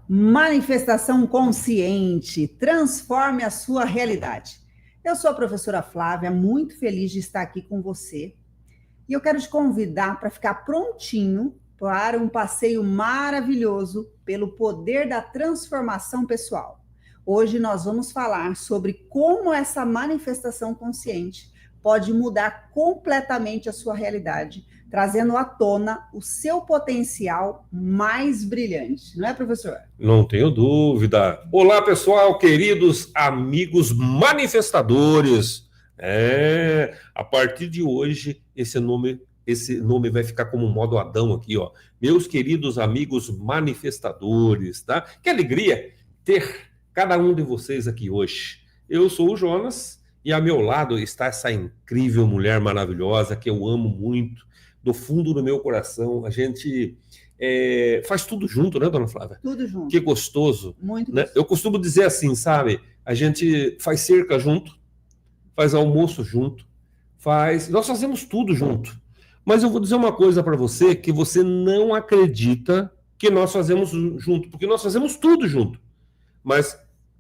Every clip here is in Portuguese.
Manifestação consciente, transforme a sua realidade. Eu sou a professora Flávia, muito feliz de estar aqui com você. E eu quero te convidar para ficar prontinho para um passeio maravilhoso pelo poder da transformação pessoal. Hoje nós vamos falar sobre como essa manifestação consciente pode mudar completamente a sua realidade, trazendo à tona o seu potencial mais brilhante. Não é, professor? Não tenho dúvida. Olá, pessoal, queridos amigos manifestadores. A partir de hoje, esse nome vai ficar como modo Adão aqui, ó. Meus queridos amigos manifestadores, tá? Que alegria ter cada um de vocês aqui hoje. Eu sou o Jonas e ao meu lado está essa incrível mulher maravilhosa que eu amo muito, do fundo do meu coração. A gente faz tudo junto, né, dona Flávia? Tudo junto. Que gostoso. Muito né? gostoso. Eu costumo dizer assim, sabe? A gente faz cerca junto, faz almoço junto, nós fazemos tudo junto. Mas eu vou dizer uma coisa para você que você não acredita que nós fazemos junto, porque nós fazemos tudo junto. Mas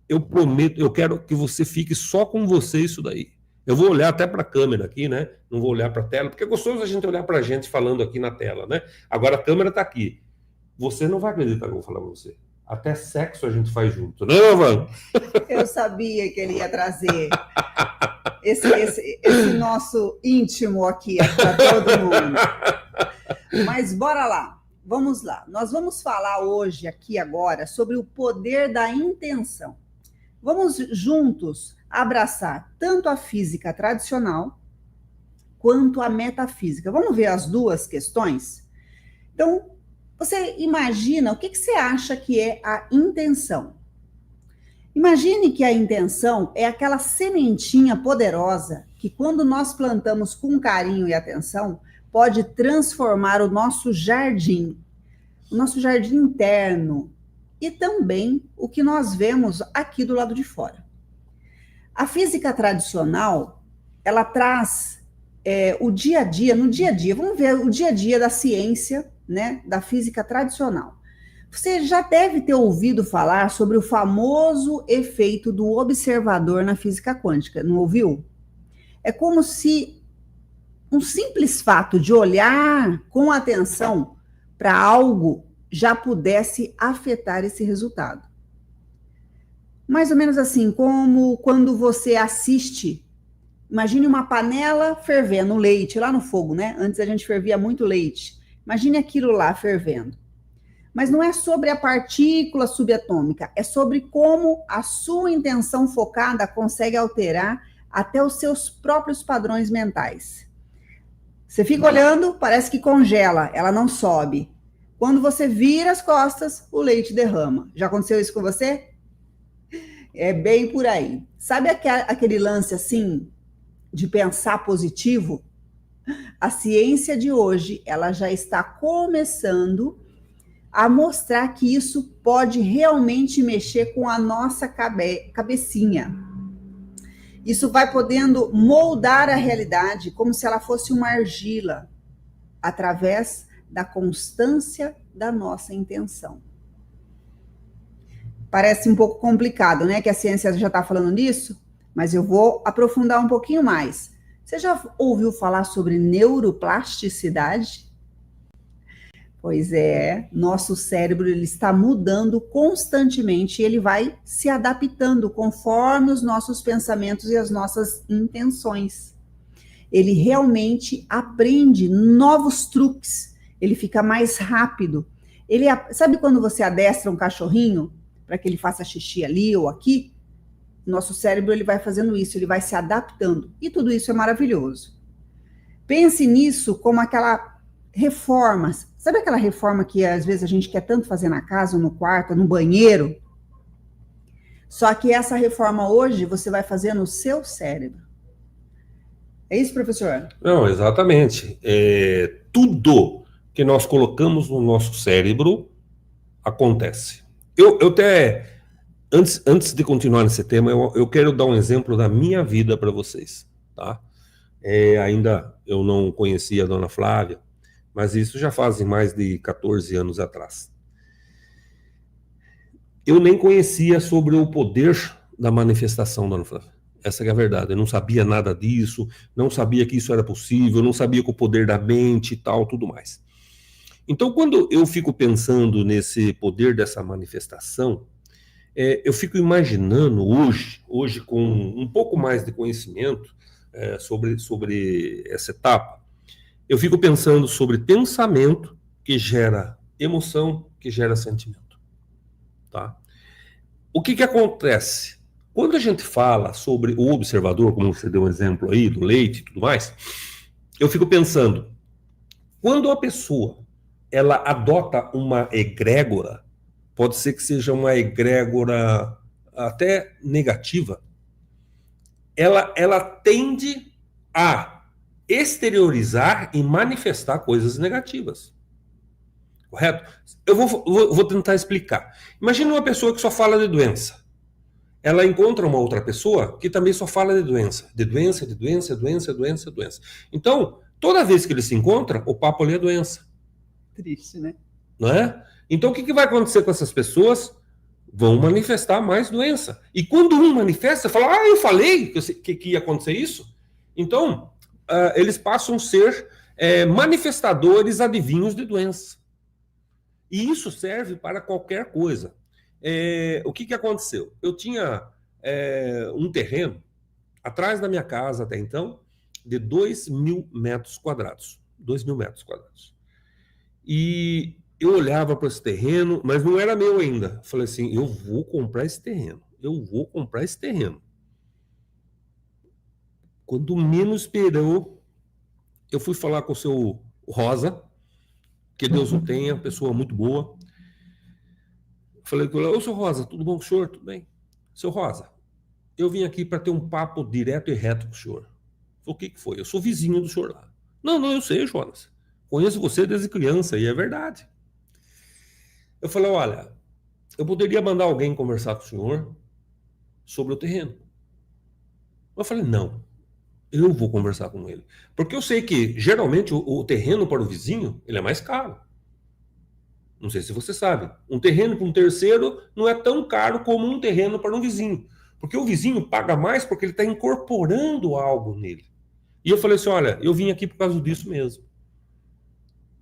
eu prometo, eu quero que você fique só com você isso daí. Eu vou olhar até para a câmera aqui, né? Não vou olhar para a tela, porque é gostoso a gente olhar para a gente falando aqui na tela, né? Agora a câmera está aqui. Você não vai acreditar que eu vou falar para você. Até sexo a gente faz junto, né, mano? Eu sabia que ele ia trazer esse nosso íntimo aqui para todo mundo. Mas bora lá, vamos lá. Nós vamos falar hoje, aqui agora, sobre o poder da intenção. Vamos juntos abraçar tanto a física tradicional quanto a metafísica. Vamos ver as duas questões? Então, você imagina, o que você acha que é a intenção? Imagine que a intenção é aquela sementinha poderosa que, quando nós plantamos com carinho e atenção, pode transformar o nosso jardim interno e também o que nós vemos aqui do lado de fora. A física tradicional, ela traz o dia a dia, no dia a dia, vamos ver o dia a dia da ciência, né, da física tradicional. Você já deve ter ouvido falar sobre o famoso efeito do observador na física quântica, não ouviu? É como se um simples fato de olhar com atenção para algo já pudesse afetar esse resultado. Mais ou menos assim, como quando você assiste, imagine uma panela fervendo leite lá no fogo, né? Antes a gente fervia muito leite. Imagine aquilo lá fervendo. Mas não é sobre a partícula subatômica, é sobre como a sua intenção focada consegue alterar até os seus próprios padrões mentais. Você fica olhando, parece que congela, ela não sobe. Quando você vira as costas, o leite derrama. Já aconteceu isso com você? É bem por aí. Sabe aquele lance assim, de pensar positivo? A ciência de hoje, ela já está começando a mostrar que isso pode realmente mexer com a nossa cabecinha. Isso vai podendo moldar a realidade como se ela fosse uma argila, através da constância da nossa intenção. Parece um pouco complicado, né? Que a ciência já está falando nisso, mas eu vou aprofundar um pouquinho mais. Você já ouviu falar sobre neuroplasticidade? Pois é, nosso cérebro ele está mudando constantemente e ele vai se adaptando conforme os nossos pensamentos e as nossas intenções. Ele realmente aprende novos truques, ele fica mais rápido. Sabe quando você adestra um cachorrinho para que ele faça xixi ali ou aqui? Nosso cérebro ele vai fazendo isso, ele vai se adaptando. E tudo isso é maravilhoso. Pense nisso como aquela reforma. Sabe aquela reforma que às vezes a gente quer tanto fazer na casa, no quarto, no banheiro? Só que essa reforma hoje você vai fazer no seu cérebro. É isso, professor? Não, exatamente. Tudo que nós colocamos no nosso cérebro acontece. Eu até, antes de continuar nesse tema, eu quero dar um exemplo da minha vida para vocês, tá? Ainda eu não conhecia a dona Flávia, mas isso já fazem mais de 14 anos atrás. eu nem conhecia sobre o poder da manifestação, dona Flávia. Essa é a verdade. Eu não sabia nada disso, não sabia que isso era possível, não sabia que o poder da mente e tal, tudo mais. Então, quando eu fico pensando nesse poder dessa manifestação, eu fico imaginando hoje com um pouco mais de conhecimento sobre essa etapa, eu fico pensando sobre pensamento que gera emoção, que gera sentimento. Tá? O que acontece? Quando a gente fala sobre o observador, como você deu um exemplo aí, do leite e tudo mais, eu fico pensando, quando a pessoa ela adota uma egrégora, pode ser que seja uma egrégora até negativa, ela tende a exteriorizar e manifestar coisas negativas. Correto? Eu vou tentar explicar. Imagina uma pessoa que só fala de doença. Ela encontra uma outra pessoa que também só fala de doença. De doença, de doença, doença, doença, doença. Então, toda vez que eles se encontram, o papo ali é doença. Triste, né? Não é? Então, o que vai acontecer com essas pessoas? Vão manifestar mais doença. E quando um manifesta, fala, eu falei que ia acontecer isso. Então, eles passam a ser manifestadores adivinhos de doença. E isso serve para qualquer coisa. O que aconteceu? Eu tinha um terreno atrás da minha casa até então de 2.000 metros quadrados. 2.000 metros quadrados. E eu olhava para esse terreno, mas não era meu ainda. Falei assim, eu vou comprar esse terreno. Eu vou comprar esse terreno. Quando menos esperou, eu fui falar com o seu Rosa, que Deus o tenha, pessoa muito boa. Falei com ele, ô, seu Rosa, tudo bom com o senhor? Tudo bem? Seu Rosa, eu vim aqui para ter um papo direto e reto com o senhor. O que foi? Eu sou vizinho do senhor lá. Não, eu sei, Jonas. Conheço você desde criança, e é verdade. Eu falei, olha, eu poderia mandar alguém conversar com o senhor sobre o terreno. Eu falei, não, eu vou conversar com ele. Porque eu sei que, geralmente, o terreno para o vizinho, ele é mais caro. Não sei se você sabe. Um terreno para um terceiro não é tão caro como um terreno para um vizinho. Porque o vizinho paga mais porque ele está incorporando algo nele. E eu falei assim, olha, eu vim aqui por causa disso mesmo.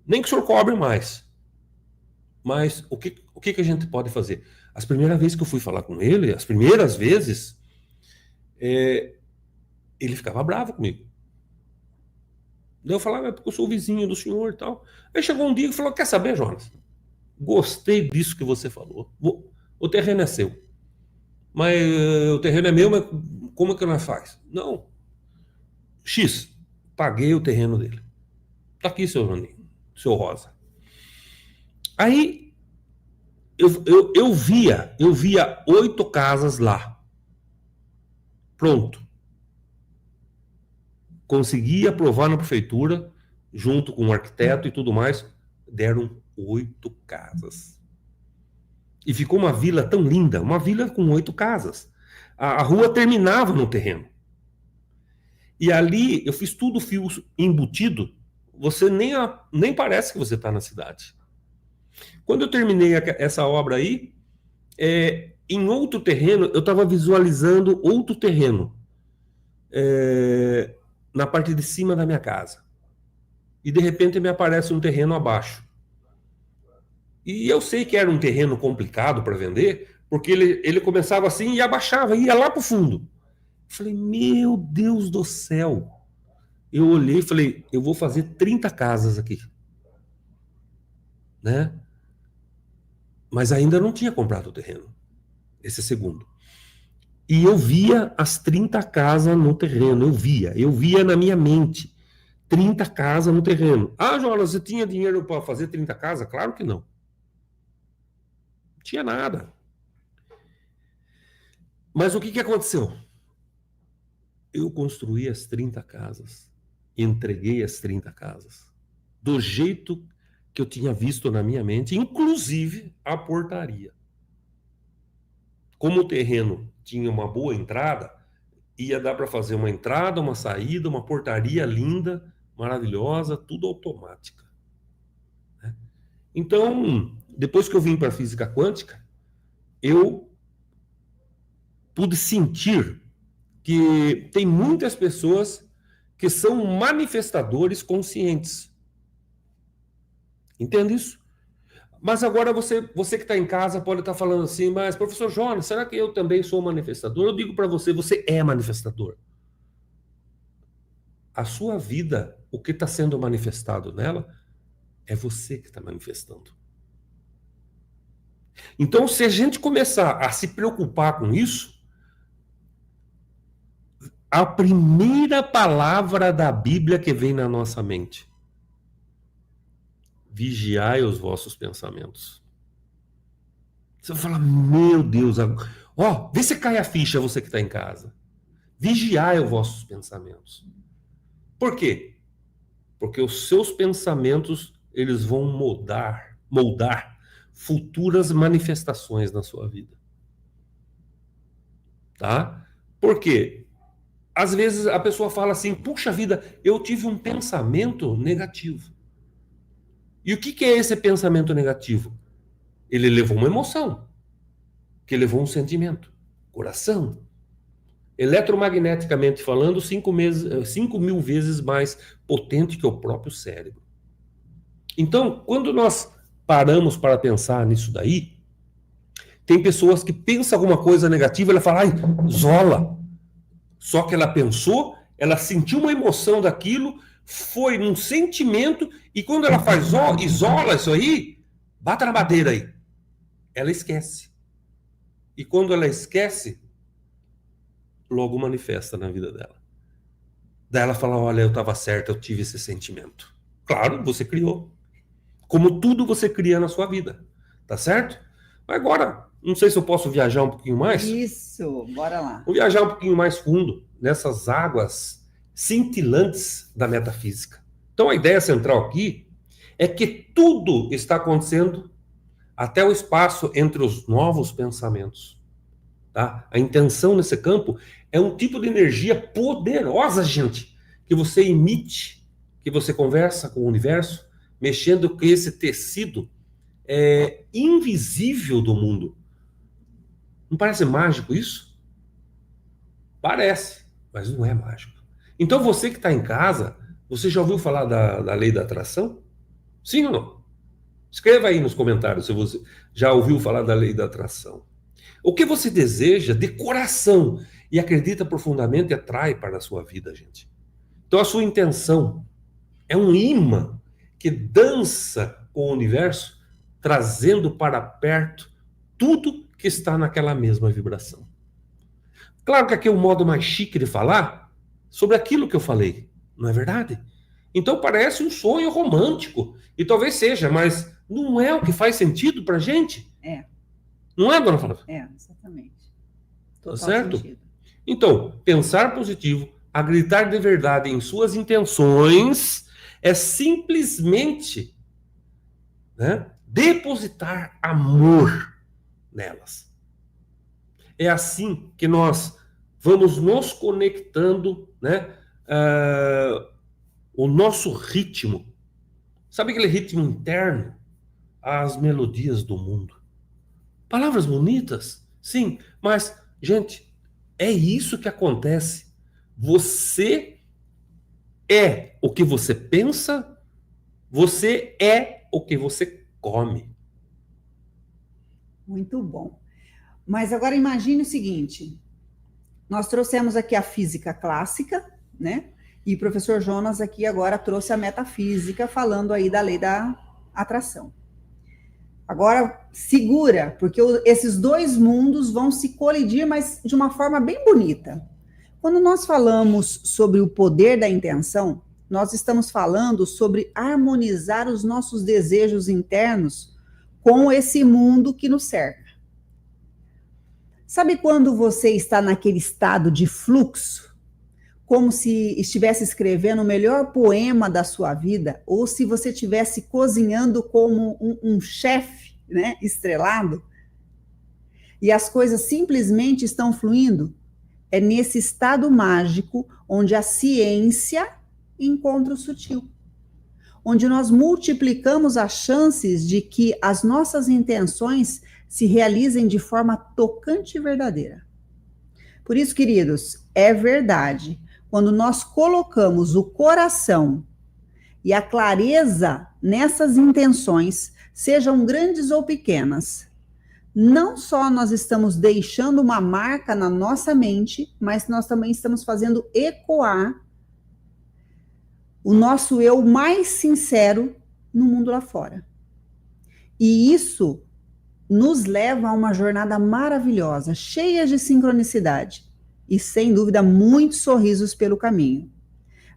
Nem que o senhor cobre mais. Mas o que a gente pode fazer? As primeiras vezes que eu fui falar com ele, as primeiras vezes, ele ficava bravo comigo. Daí eu falava, porque eu sou o vizinho do senhor e tal. Aí chegou um dia e falou, quer saber, Jonas? Gostei disso que você falou. O terreno é seu. Mas o terreno é meu, mas como é que nós faz? Não. X, paguei o terreno dele. Tá aqui, seu Joninho, seu Rosa. Aí eu via 8 casas lá. Pronto. Consegui aprovar na prefeitura, junto com o arquiteto e tudo mais, deram 8 casas. E ficou uma vila tão linda, uma vila com 8 casas. A rua terminava no terreno. E ali eu fiz tudo fio embutido, você nem parece que você está na cidade. Quando eu terminei essa obra aí, em outro terreno, eu estava visualizando outro terreno na parte de cima da minha casa. E de repente me aparece um terreno abaixo. E eu sei que era um terreno complicado para vender, porque ele começava assim e abaixava, ia lá para o fundo. Falei, meu Deus do céu. Eu olhei e falei, eu vou fazer 30 casas aqui. Né? Mas ainda não tinha comprado o terreno. Esse segundo. E eu via as 30 casas no terreno. Eu via na minha mente. 30 casas no terreno. Ah, Jonas, você tinha dinheiro para fazer 30 casas? Claro que não. Não tinha nada. Mas o que aconteceu? Eu construí as 30 casas. Entreguei as 30 casas. Do jeito que eu tinha visto na minha mente, inclusive a portaria. Como o terreno tinha uma boa entrada, ia dar para fazer uma entrada, uma saída, uma portaria linda, maravilhosa, tudo automática. Né? Então, depois que eu vim para a física quântica, eu pude sentir que tem muitas pessoas que são manifestadores conscientes. Entende isso? Mas agora você que está em casa pode estar falando assim, mas professor Jonas, será que eu também sou manifestador? Eu digo para você, você é manifestador. A sua vida, o que está sendo manifestado nela, é você que está manifestando. Então, se a gente começar a se preocupar com isso, a primeira palavra da Bíblia que vem na nossa mente: vigiai os vossos pensamentos. Você vai falar, meu Deus, ó, vê se cai a ficha, você que está em casa. Vigiai os vossos pensamentos. Por quê? Porque os seus pensamentos, eles vão moldar futuras manifestações na sua vida. Tá? Por quê? Às vezes a pessoa fala assim, puxa vida, eu tive um pensamento negativo. E o que é esse pensamento negativo? Ele levou uma emoção, que levou um sentimento, coração. Eletromagneticamente falando, 5.000 vezes mais potente que o próprio cérebro. Então, quando nós paramos para pensar nisso daí, tem pessoas que pensam alguma coisa negativa, ela fala, ai, isola. Só que ela pensou, ela sentiu uma emoção daquilo, foi num sentimento, e quando ela faz isola isso aí, bata na madeira aí. Ela esquece. E quando ela esquece, logo manifesta na vida dela. Daí ela fala, olha, eu estava certa, eu tive esse sentimento. Claro, você criou. Como tudo você cria na sua vida. Tá certo? Mas agora, não sei se eu posso viajar um pouquinho mais. Isso, bora lá. Vou viajar um pouquinho mais fundo nessas águas cintilantes da metafísica. Então a ideia central aqui é que tudo está acontecendo até o espaço entre os novos pensamentos. Tá? A intenção nesse campo é um tipo de energia poderosa, gente, que você emite, que você conversa com o universo, mexendo com esse tecido invisível do mundo. Não parece mágico isso? Parece, mas não é mágico. Então você que está em casa, você já ouviu falar da lei da atração? Sim ou não? Escreva aí nos comentários se você já ouviu falar da lei da atração. O que você deseja de coração e acredita profundamente atrai para a sua vida, gente. Então a sua intenção é um imã que dança com o universo, trazendo para perto tudo que está naquela mesma vibração. Claro que aqui é um modo mais chique de falar sobre aquilo que eu falei, não é verdade? Então parece um sonho romântico, e talvez seja, mas não é o que faz sentido para a gente. É. Não é, dona Flávia? É, exatamente. Tá certo? Sentido. Então, pensar positivo, acreditar de verdade em suas intenções, é simplesmente, né, depositar amor nelas. É assim que nós vamos nos conectando, né, o nosso ritmo. Sabe aquele ritmo interno? As melodias do mundo. Palavras bonitas, sim, mas, gente, é isso que acontece. Você é o que você pensa, você é o que você come. Muito bom. Mas agora imagine o seguinte, nós trouxemos aqui a física clássica, né? E o professor Jonas aqui agora trouxe a metafísica, falando aí da lei da atração. Agora, segura, porque esses dois mundos vão se colidir, mas de uma forma bem bonita. Quando nós falamos sobre o poder da intenção, nós estamos falando sobre harmonizar os nossos desejos internos com esse mundo que nos cerca. Sabe quando você está naquele estado de fluxo, como se estivesse escrevendo o melhor poema da sua vida, ou se você estivesse cozinhando como um chefe, né, estrelado, e as coisas simplesmente estão fluindo? É nesse estado mágico onde a ciência encontra o sutil, onde nós multiplicamos as chances de que as nossas intenções se realizem de forma tocante e verdadeira. Por isso, queridos, é verdade. Quando nós colocamos o coração e a clareza nessas intenções, sejam grandes ou pequenas, não só nós estamos deixando uma marca na nossa mente, mas nós também estamos fazendo ecoar o nosso eu mais sincero no mundo lá fora. E isso nos leva a uma jornada maravilhosa, cheia de sincronicidade e, sem dúvida, muitos sorrisos pelo caminho.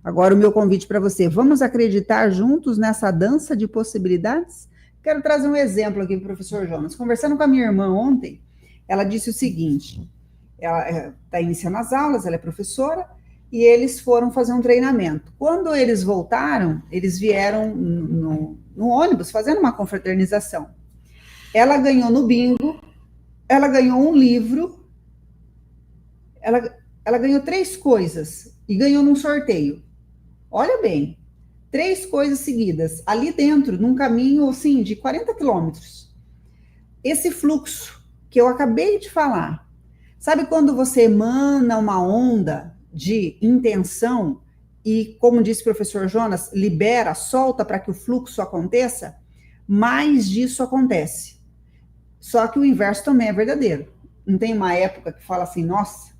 Agora, o meu convite para você, vamos acreditar juntos nessa dança de possibilidades? Quero trazer um exemplo aqui para o professor Jonas. Conversando com a minha irmã ontem, ela disse o seguinte, ela está iniciando as aulas, ela é professora, e eles foram fazer um treinamento. Quando eles voltaram, eles vieram no ônibus fazendo uma confraternização. Ela ganhou no bingo, ela ganhou um livro, ela ganhou 3 coisas e ganhou num sorteio. Olha bem, 3 coisas seguidas, ali dentro, num caminho assim, de 40 quilômetros. Esse fluxo que eu acabei de falar, sabe quando você emana uma onda de intenção e, como disse o professor Jonas, libera, solta para que o fluxo aconteça? Mais disso acontece. Só que o inverso também é verdadeiro. Não tem uma época que fala assim, nossa,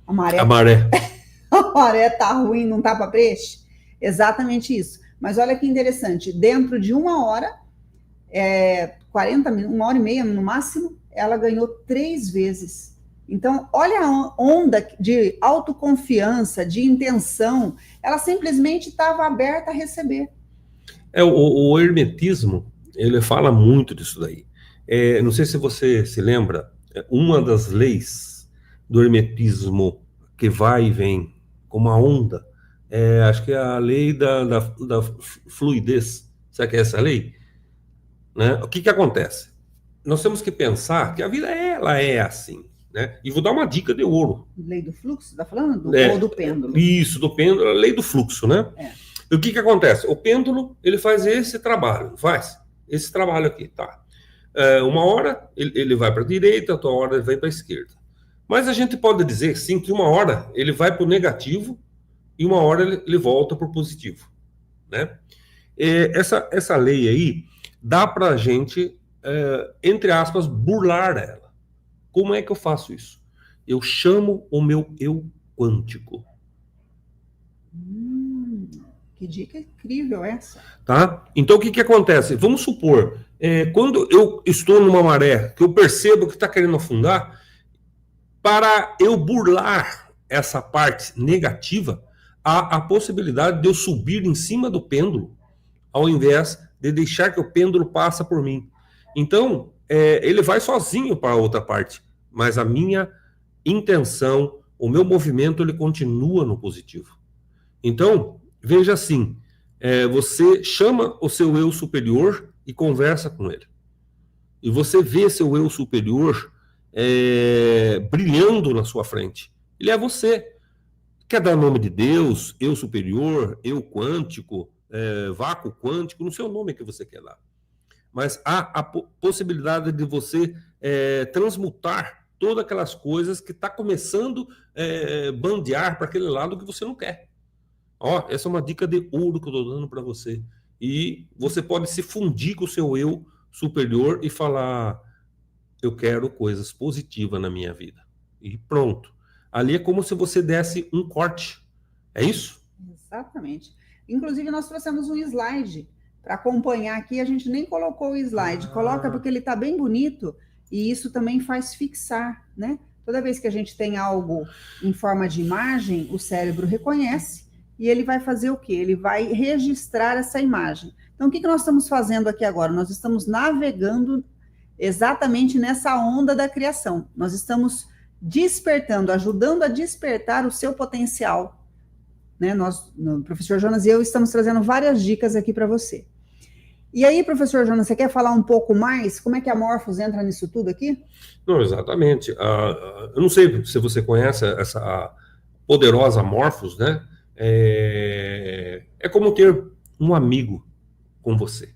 a maré a maré tá ruim, não tá para peixe? Exatamente isso. Mas olha que interessante, dentro de 1 hora, 40 minutos, 1h30 no máximo, ela ganhou 3 vezes. Então, olha a onda de autoconfiança, de intenção, ela simplesmente estava aberta a receber. O hermetismo, ele fala muito disso daí. Não sei se você se lembra, uma das leis do hermetismo que vai e vem como uma onda, acho que é a lei da fluidez. Sabe que é essa lei? Né? O que acontece? Nós temos que pensar que a vida ela é assim. Né? E vou dar uma dica de ouro. Lei do fluxo, tá falando? Ou do pêndulo? Isso, do pêndulo, a lei do fluxo, né? E o que acontece? O pêndulo, ele faz esse trabalho, faz esse trabalho aqui, tá? 1 hora ele vai para a direita, outra hora ele vai para a esquerda. Mas a gente pode dizer, sim, que 1 hora ele vai para o negativo e 1 hora ele volta para o positivo, né? Essa lei aí dá para a gente, entre aspas, burlar ela. Como é que eu faço isso? Eu chamo o meu eu quântico. Que dica incrível essa. Tá? Então, o que acontece? Vamos supor, quando eu estou numa maré, que eu percebo que está querendo afundar, para eu burlar essa parte negativa, há a possibilidade de eu subir em cima do pêndulo, ao invés de deixar que o pêndulo passe por mim. Então, ele vai sozinho para a outra parte, mas a minha intenção, o meu movimento, ele continua no positivo. Então, veja assim, você chama o seu eu superior e conversa com ele. E você vê seu eu superior brilhando na sua frente. Ele é você. Quer dar o nome de Deus, eu superior, eu quântico, vácuo quântico, não sei o nome que você quer dar. Mas há a possibilidade de você transmutar todas aquelas coisas que está começando a bandear para aquele lado que você não quer. Essa é uma dica de ouro que eu estou dando para você. E você pode se fundir com o seu eu superior e falar, eu quero coisas positivas na minha vida. E pronto. Ali é como se você desse um corte. É isso? Exatamente. Inclusive, nós trouxemos um slide para acompanhar aqui, a gente nem colocou o slide. Coloca porque ele está bem bonito e isso também faz fixar, né? Toda vez que a gente tem algo em forma de imagem, o cérebro reconhece e ele vai fazer o quê? Ele vai registrar essa imagem. Então, o que nós estamos fazendo aqui agora? Nós estamos navegando exatamente nessa onda da criação. Nós estamos despertando, ajudando a despertar o seu potencial. Né? O professor Jonas e eu estamos trazendo várias dicas aqui para você. E aí, professor Jonas, você quer falar um pouco mais? Como é que a Morphos entra nisso tudo aqui? Não, exatamente. Eu não sei se você conhece essa poderosa Morphos, né? É como ter um amigo com você,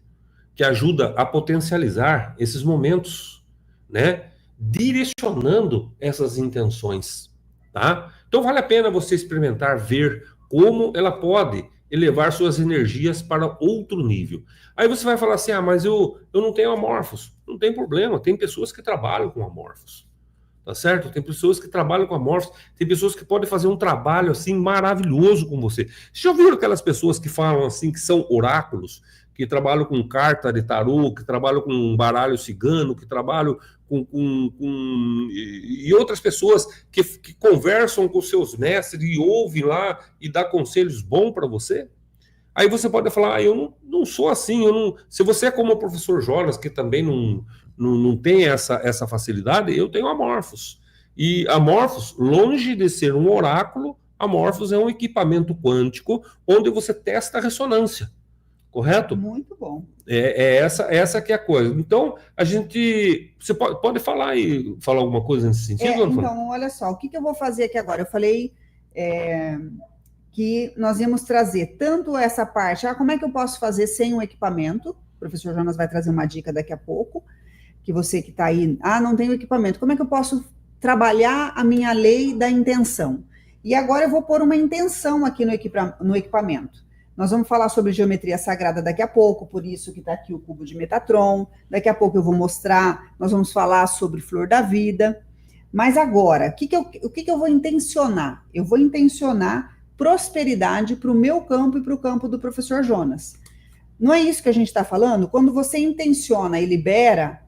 que ajuda a potencializar esses momentos né? Direcionando essas intenções, tá? Então vale a pena você experimentar, ver como ela pode elevar suas energias para outro nível. Aí você vai falar assim, mas eu não tenho amorfos. Não tem problema, tem pessoas que trabalham com amorfos. Tá certo? Tem pessoas que trabalham com amorfos, tem pessoas que podem fazer um trabalho assim maravilhoso com você. Vocês já viram aquelas pessoas que falam assim, que são oráculos, que trabalham com carta de tarô, que trabalham com baralho cigano, que trabalham e outras pessoas que conversam com seus mestres e ouvem lá e dá conselhos bons para você? Aí você pode falar, eu não sou assim, eu não... Se você é como o professor Jonas, que também não tem essa facilidade, eu tenho amorfos. E amorfos, longe de ser um oráculo, amorfos é um equipamento quântico onde você testa a ressonância, correto? Muito bom. Essa que é a coisa. Então, você pode falar alguma coisa nesse sentido? Então, olha só, o que eu vou fazer aqui agora? Eu falei que nós íamos trazer tanto essa parte, como é que eu posso fazer sem um equipamento? O professor Jonas vai trazer uma dica daqui a pouco, que você que está aí, não tem o equipamento, como é que eu posso trabalhar a minha lei da intenção? E agora eu vou pôr uma intenção aqui no equipamento. Nós vamos falar sobre geometria sagrada daqui a pouco, por isso que está aqui o cubo de Metatron. Daqui a pouco eu vou mostrar, nós vamos falar sobre flor da vida. Mas agora, o que eu vou intencionar? Eu vou intencionar prosperidade para o meu campo e para o campo do professor Jonas. Não é isso que a gente está falando? Quando você intenciona e libera,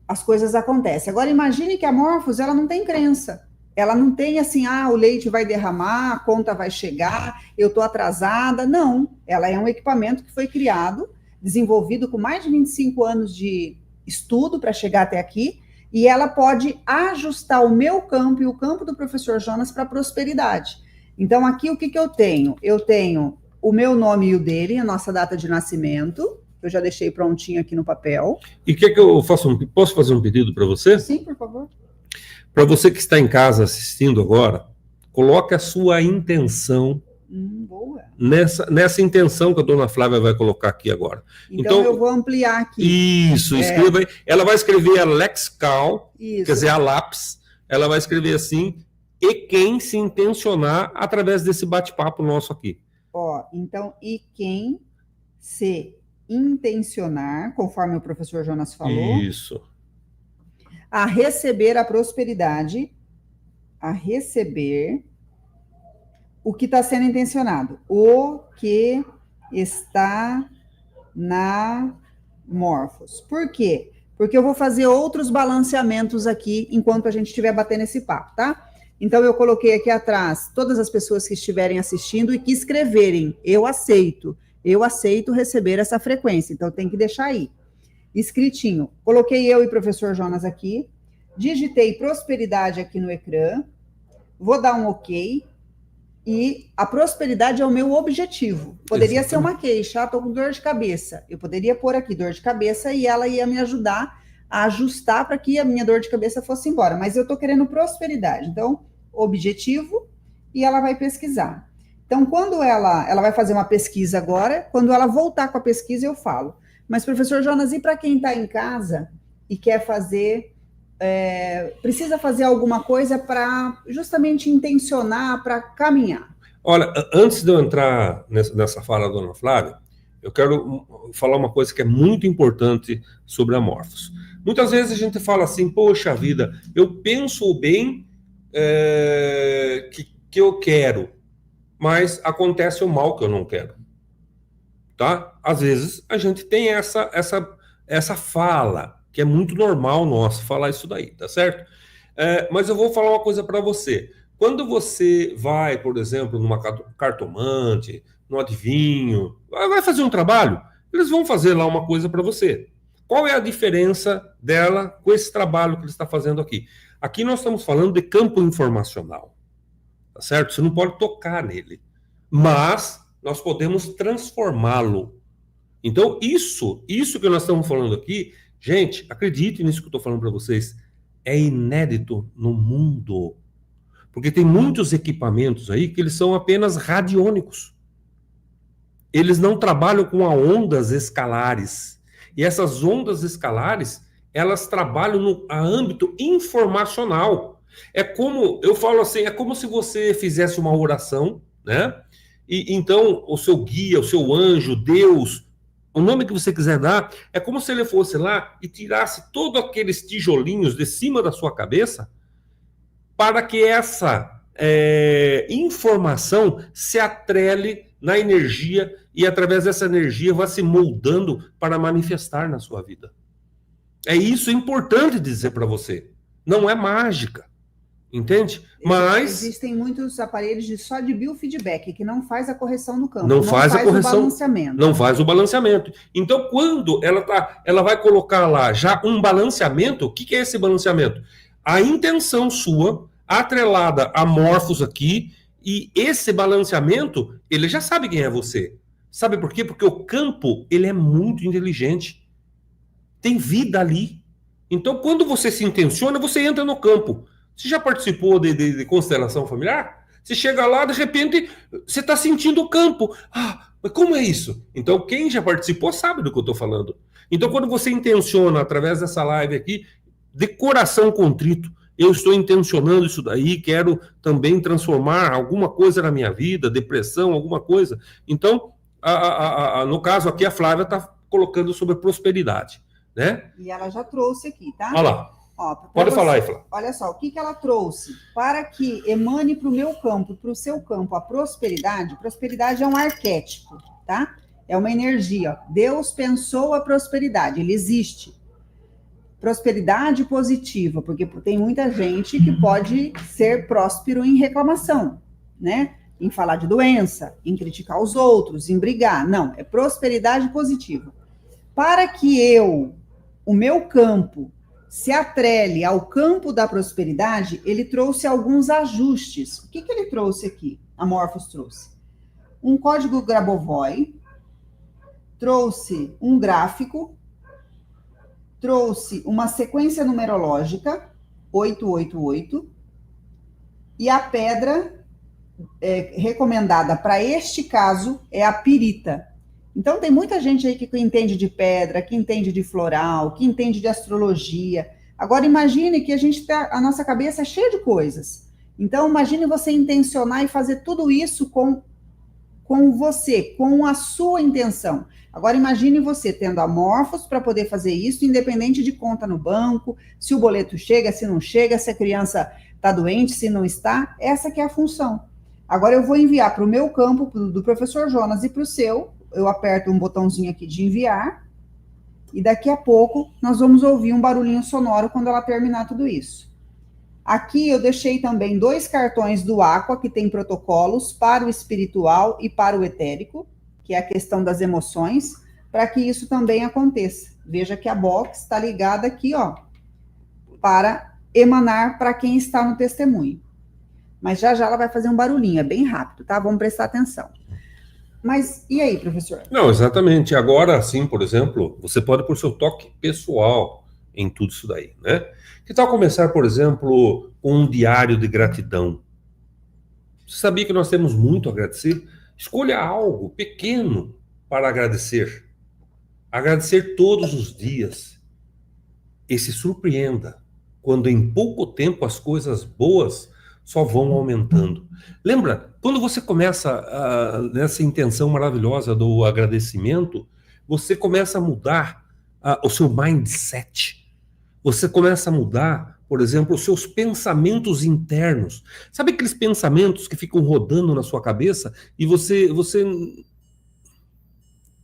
as coisas acontecem. Agora, imagine que a Morphos, ela não tem crença. Ela não tem assim, o leite vai derramar, a conta vai chegar, eu estou atrasada. Não, ela é um equipamento que foi criado, desenvolvido com mais de 25 anos de estudo para chegar até aqui, e ela pode ajustar o meu campo e o campo do professor Jonas para prosperidade. Então, aqui o que eu tenho? Eu tenho o meu nome e o dele, a nossa data de nascimento, eu já deixei prontinho aqui no papel. E quer que eu posso fazer um pedido para você? Sim, por favor. Para você que está em casa assistindo agora, coloque a sua intenção boa. Nessa intenção que a dona Flávia vai colocar aqui agora. Então eu vou ampliar aqui. Isso, escreva aí. Ela vai escrever a Lexcal, quer dizer, a lápis. Ela vai escrever assim, e quem se intencionar através desse bate-papo nosso aqui. Então, e quem se intencionar, conforme o professor Jonas falou. Isso. A receber a prosperidade, a receber o que está sendo intencionado, o que está na Morphos. Por quê? Porque eu vou fazer outros balanceamentos aqui enquanto a gente estiver batendo esse papo, tá? Então, eu coloquei aqui atrás todas as pessoas que estiverem assistindo e que escreverem, eu aceito receber essa frequência, então tem que deixar aí. Escritinho. Coloquei eu e o professor Jonas aqui, digitei prosperidade aqui no ecrã, vou dar um OK, e a prosperidade é o meu objetivo. Poderia ser uma queixa, estou com dor de cabeça. Eu poderia pôr aqui dor de cabeça e ela ia me ajudar a ajustar para que a minha dor de cabeça fosse embora. Mas eu estou querendo prosperidade. Então, objetivo, e ela vai pesquisar. Então, quando ela vai fazer uma pesquisa agora, quando ela voltar com a pesquisa, eu falo. Mas, professor Jonas, e para quem está em casa e quer fazer, precisa fazer alguma coisa para justamente intencionar, para caminhar? Olha, antes de eu entrar nessa fala da dona Flávia, eu quero falar uma coisa que é muito importante sobre amorfos. Muitas vezes a gente fala assim, poxa vida, eu penso o bem que eu quero, mas acontece o mal que eu não quero. Tá? Às vezes a gente tem essa fala, que é muito normal nossa falar isso daí, tá certo? Mas eu vou falar uma coisa para você. Quando você vai, por exemplo, numa cartomante, num adivinho, vai fazer um trabalho, eles vão fazer lá uma coisa para você. Qual é a diferença dela com esse trabalho que ele está fazendo aqui? Aqui nós estamos falando de campo informacional, tá certo? Você não pode tocar nele, mas nós podemos transformá-lo. Então, isso que nós estamos falando aqui, gente, acredite nisso que eu estou falando para vocês, é inédito no mundo. Porque tem muitos equipamentos aí que eles são apenas radiônicos. Eles não trabalham com ondas escalares. E essas ondas escalares, elas trabalham no âmbito informacional. É como, eu falo assim, é como se você fizesse uma oração, né? E então o seu guia, o seu anjo, Deus, o nome que você quiser dar, é como se ele fosse lá e tirasse todos aqueles tijolinhos de cima da sua cabeça para que essa informação se atrele na energia e através dessa energia vá se moldando para manifestar na sua vida. É isso importante dizer para você. Não é mágica, entende? Mas existem muitos aparelhos só de biofeedback que não faz a correção do campo, não faz a correção, o balanceamento. Não faz o balanceamento. Então, quando ela vai colocar lá já um balanceamento, o que é esse balanceamento? A intenção sua atrelada a morfos aqui, e esse balanceamento, ele já sabe quem é você. Sabe por quê? Porque o campo, ele é muito inteligente. Tem vida ali. Então, quando você se intenciona, você entra no campo. Você já participou de constelação familiar? Você chega lá, de repente, você está sentindo o campo. Ah, mas como é isso? Então, quem já participou sabe do que eu estou falando. Então, quando você intenciona, através dessa live aqui, de coração contrito, eu estou intencionando isso daí, quero também transformar alguma coisa na minha vida, depressão, alguma coisa. Então, no caso aqui, a Flávia está colocando sobre prosperidade, né? E ela já trouxe aqui, tá? Olha lá. Ó, pode falar aí, Flávia. Olha só, o que ela trouxe? Para que emane para o meu campo, para o seu campo, a prosperidade. Prosperidade é um arquétipo, tá? É uma energia. Deus pensou a prosperidade, ele existe. Prosperidade positiva, porque tem muita gente que pode ser próspero em reclamação, né? Em falar de doença, em criticar os outros, em brigar. Não, é prosperidade positiva. Para que o meu campo, se atrele ao campo da prosperidade, ele trouxe alguns ajustes. O que ele trouxe aqui? A Morphos trouxe um código Grabovoi, trouxe um gráfico, trouxe uma sequência numerológica, 888, e a pedra recomendada para este caso é a pirita. Então, tem muita gente aí que entende de pedra, que entende de floral, que entende de astrologia. Agora, imagine que a nossa cabeça é cheia de coisas. Então, imagine você intencionar e fazer tudo isso com você, com a sua intenção. Agora, imagine você tendo a Morphos para poder fazer isso, independente de conta no banco, se o boleto chega, se não chega, se a criança está doente, se não está. Essa que é a função. Agora, eu vou enviar para o meu campo, do professor Jonas, e para o seu. Eu aperto um botãozinho aqui de enviar, e daqui a pouco nós vamos ouvir um barulhinho sonoro quando ela terminar tudo isso. Aqui eu deixei também 2 cartões do Aqua, que tem protocolos para o espiritual e para o etérico, que é a questão das emoções, para que isso também aconteça. Veja que a box está ligada aqui, ó, para emanar para quem está no testemunho. Mas já ela vai fazer um barulhinho, é bem rápido, tá? Vamos prestar atenção. Mas e aí, professor? Não, exatamente. Agora, sim, por exemplo, você pode pôr seu toque pessoal em tudo isso daí, né? Que tal começar, por exemplo, com um diário de gratidão? Você sabia que nós temos muito a agradecer? Escolha algo pequeno para agradecer. Agradecer todos os dias. E se surpreenda quando em pouco tempo as coisas boas só vão aumentando. Lembra, quando você começa nessa intenção maravilhosa do agradecimento, você começa a mudar o seu mindset. Você começa a mudar, por exemplo, os seus pensamentos internos. Sabe aqueles pensamentos que ficam rodando na sua cabeça e você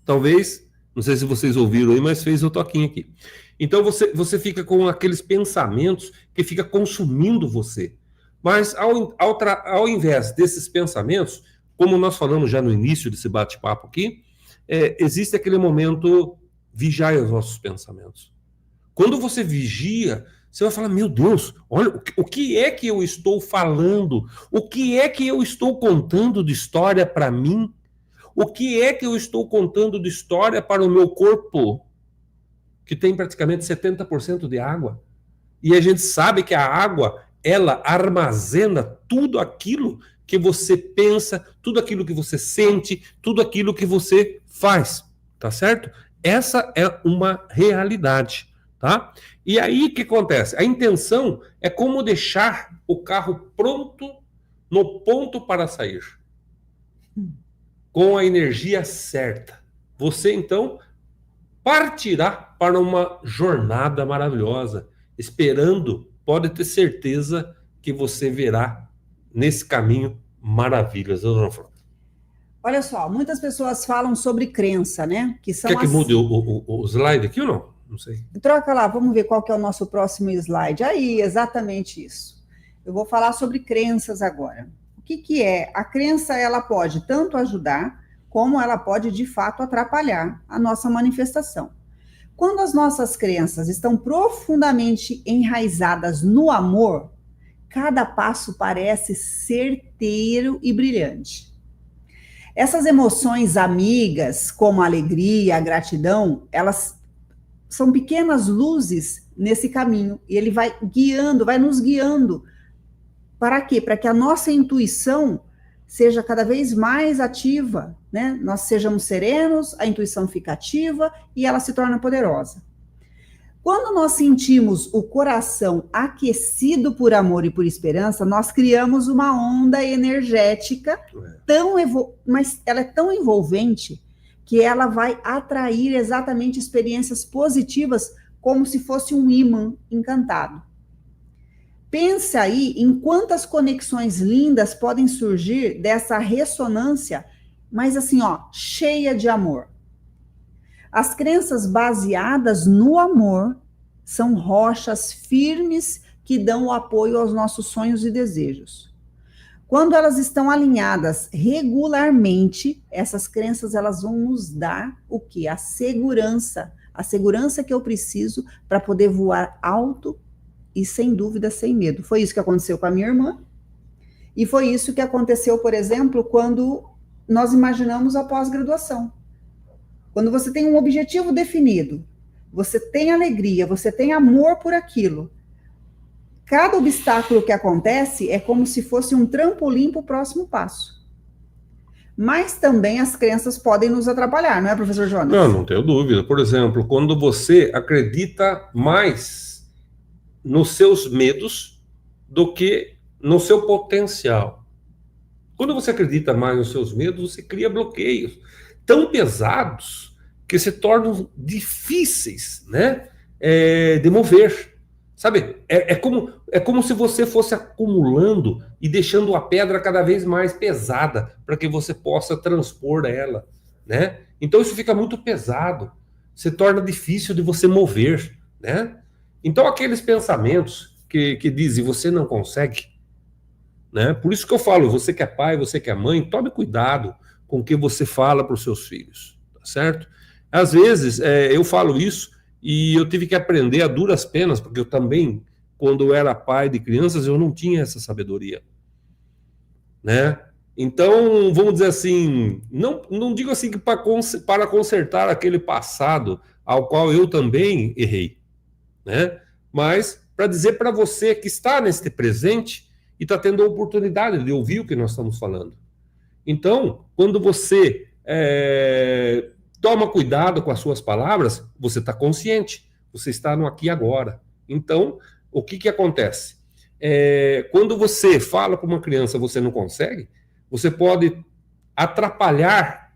talvez, não sei se vocês ouviram aí, mas fez o toquinho aqui. Então você fica com aqueles pensamentos que fica consumindo você. Mas ao invés desses pensamentos, como nós falamos já no início desse bate-papo aqui, existe aquele momento, vigiar os nossos pensamentos. Quando você vigia, você vai falar, meu Deus, olha, o que é que eu estou falando? O que é que eu estou contando de história para mim? O que é que eu estou contando de história para o meu corpo, que tem praticamente 70% de água? E a gente sabe que a água, ela armazena tudo aquilo que você pensa, tudo aquilo que você sente, tudo aquilo que você faz, tá certo? Essa é uma realidade, tá? E aí o que acontece? A intenção é como deixar o carro pronto no ponto para sair, com a energia certa. Você então partirá para uma jornada maravilhosa, esperando, pode ter certeza que você verá nesse caminho maravilhas, dona Flor. Olha só, muitas pessoas falam sobre crença, né? Que são Quer que mude o slide aqui ou não? Não sei. Troca lá, vamos ver qual que é o nosso próximo slide. Aí, exatamente isso. Eu vou falar sobre crenças agora. O que que é? A crença, ela pode tanto ajudar, como ela pode, de fato, atrapalhar a nossa manifestação. Quando as nossas crenças estão profundamente enraizadas no amor, cada passo parece certeiro e brilhante. Essas emoções amigas, como a alegria, a gratidão, elas são pequenas luzes nesse caminho, e ele vai guiando, vai nos guiando. Para quê? Para que a nossa intuição seja cada vez mais ativa, né? Nós sejamos serenos, a intuição fica ativa e ela se torna poderosa. Quando nós sentimos o coração aquecido por amor e por esperança, nós criamos uma onda energética mas ela é tão envolvente que ela vai atrair exatamente experiências positivas, como se fosse um ímã encantado. Pensa aí em quantas conexões lindas podem surgir dessa ressonância, mas assim, ó, cheia de amor. As crenças baseadas no amor são rochas firmes que dão o apoio aos nossos sonhos e desejos. Quando elas estão alinhadas regularmente, essas crenças elas vão nos dar o quê? A segurança que eu preciso para poder voar alto e sem dúvida, sem medo. Foi isso que aconteceu com a minha irmã, e foi isso que aconteceu, por exemplo, quando nós imaginamos a pós-graduação. Quando você tem um objetivo definido, você tem alegria, você tem amor por aquilo, cada obstáculo que acontece é como se fosse um trampolim para o próximo passo. Mas também as crenças podem nos atrapalhar, não é, professor Jonas? Não tenho dúvida. Por exemplo, quando você acredita mais nos seus medos do que no seu potencial. Quando você acredita mais nos seus medos, você cria bloqueios tão pesados que se tornam difíceis, né, de mover. Sabe, é como se você fosse acumulando e deixando a pedra cada vez mais pesada para que você possa transpor ela, né? Então isso fica muito pesado, se torna difícil de você mover, né? Então aqueles pensamentos que dizem você não consegue, né? Por isso que eu falo, você que é pai, você que é mãe, tome cuidado com o que você fala para os seus filhos, tá certo? Às vezes eu falo isso e eu tive que aprender a duras penas, porque eu também, quando eu era pai de crianças, eu não tinha essa sabedoria, né? Então, vamos dizer assim, não digo assim que para consertar aquele passado ao qual eu também errei, né? Mas para dizer para você que está neste presente e está tendo a oportunidade de ouvir o que nós estamos falando. Então, quando você toma cuidado com as suas palavras, você está consciente, você está no aqui e agora. Então, o que acontece? Quando você fala para uma criança você não consegue, você pode atrapalhar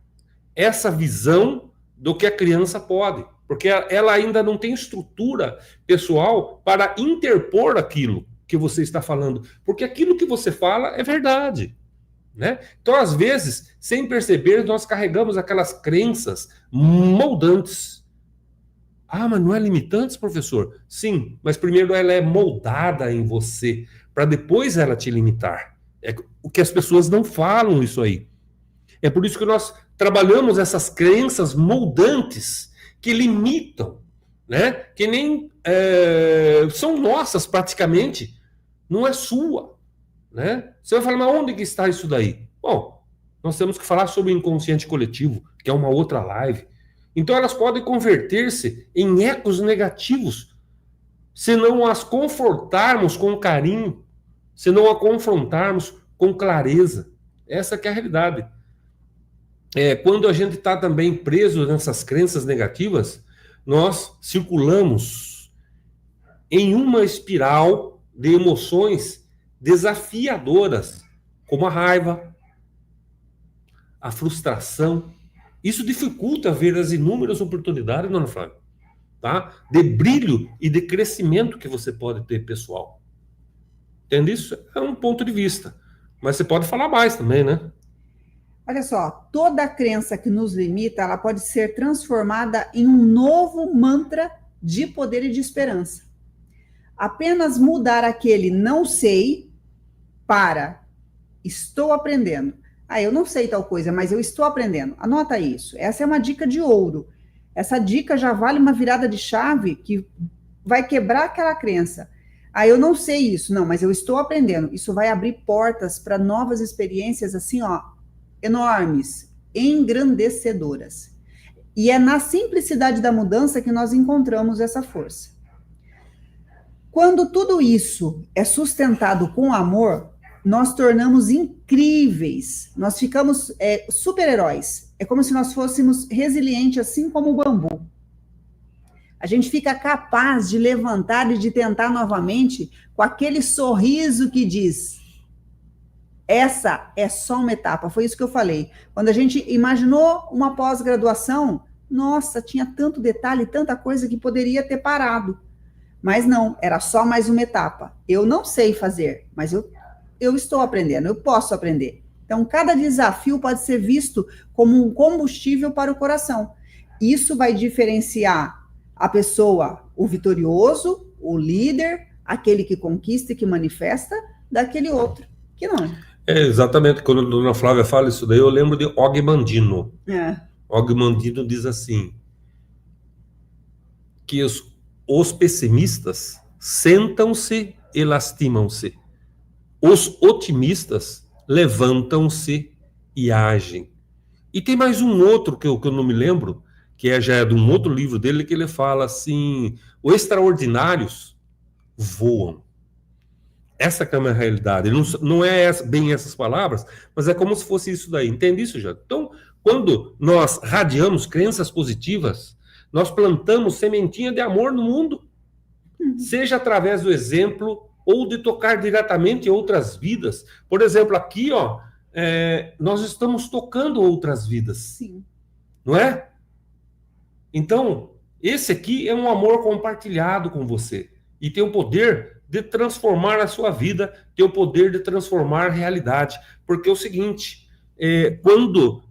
essa visão do que a criança pode, porque ela ainda não tem estrutura pessoal para interpor aquilo que você está falando, porque aquilo que você fala é verdade. Né? Então, às vezes, sem perceber, nós carregamos aquelas crenças moldantes. Ah, mas não é limitantes, professor? Sim, mas primeiro ela é moldada em você, para depois ela te limitar. É o que as pessoas não falam isso aí. É por isso que nós trabalhamos essas crenças moldantes que limitam, né? Que nem são nossas praticamente, não é sua. Né? Você vai falar, mas onde que está isso daí? Bom, nós temos que falar sobre o inconsciente coletivo, que é uma outra live. Então elas podem converter-se em ecos negativos se não as confortarmos com carinho, se não a confrontarmos com clareza. Essa que é a realidade. Quando a gente está também preso nessas crenças negativas, nós circulamos em uma espiral de emoções desafiadoras, como a raiva, a frustração. Isso dificulta ver as inúmeras oportunidades, dona Flávia, tá? De brilho e de crescimento que você pode ter pessoal. Entende isso? É um ponto de vista. Mas você pode falar mais também, né? Olha só, toda crença que nos limita, ela pode ser transformada em um novo mantra de poder e de esperança. Apenas mudar aquele não sei para estou aprendendo. Ah, eu não sei tal coisa, mas eu estou aprendendo. Anota isso. Essa é uma dica de ouro. Essa dica já vale uma virada de chave que vai quebrar aquela crença. Ah, eu não sei isso. Não, mas eu estou aprendendo. Isso vai abrir portas para novas experiências assim, ó, enormes, engrandecedoras. E é na simplicidade da mudança que nós encontramos essa força. Quando tudo isso é sustentado com amor, nós tornamos incríveis, nós ficamos super-heróis. É como se nós fôssemos resilientes, assim como o bambu. A gente fica capaz de levantar e de tentar novamente com aquele sorriso que diz: essa é só uma etapa. Foi isso que eu falei. Quando a gente imaginou uma pós-graduação, nossa, tinha tanto detalhe, tanta coisa que poderia ter parado. Mas não, era só mais uma etapa. Eu não sei fazer, mas eu estou aprendendo, eu posso aprender. Então, cada desafio pode ser visto como um combustível para o coração. Isso vai diferenciar a pessoa, o vitorioso, o líder, aquele que conquista e que manifesta, daquele outro que não. É exatamente, quando a dona Flávia fala isso daí, eu lembro de Og Mandino. É. Og Mandino diz assim, que os pessimistas sentam-se e lastimam-se. Os otimistas levantam-se e agem. E tem mais um outro que eu não me lembro, que já é de um outro livro dele, que ele fala assim, os extraordinários voam. Essa que é a minha realidade. Não é bem essas palavras, mas é como se fosse isso daí. Entende isso, já? Então, quando nós radiamos crenças positivas, nós plantamos sementinha de amor no mundo, seja através do exemplo ou de tocar diretamente outras vidas. Por exemplo, aqui, ó, nós estamos tocando outras vidas. Sim. Não é? Então, esse aqui é um amor compartilhado com você. E tem o poder de transformar a sua vida, tem o poder de transformar a realidade. Porque é o seguinte, quando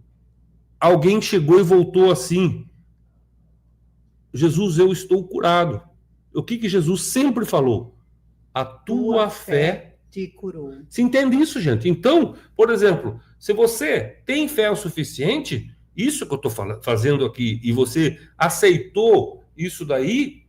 alguém chegou e voltou assim, Jesus, eu estou curado. O que Jesus sempre falou? A tua fé te curou. Você entende isso, gente? Então, por exemplo, se você tem fé o suficiente, isso que eu estou fazendo aqui, e você aceitou isso daí,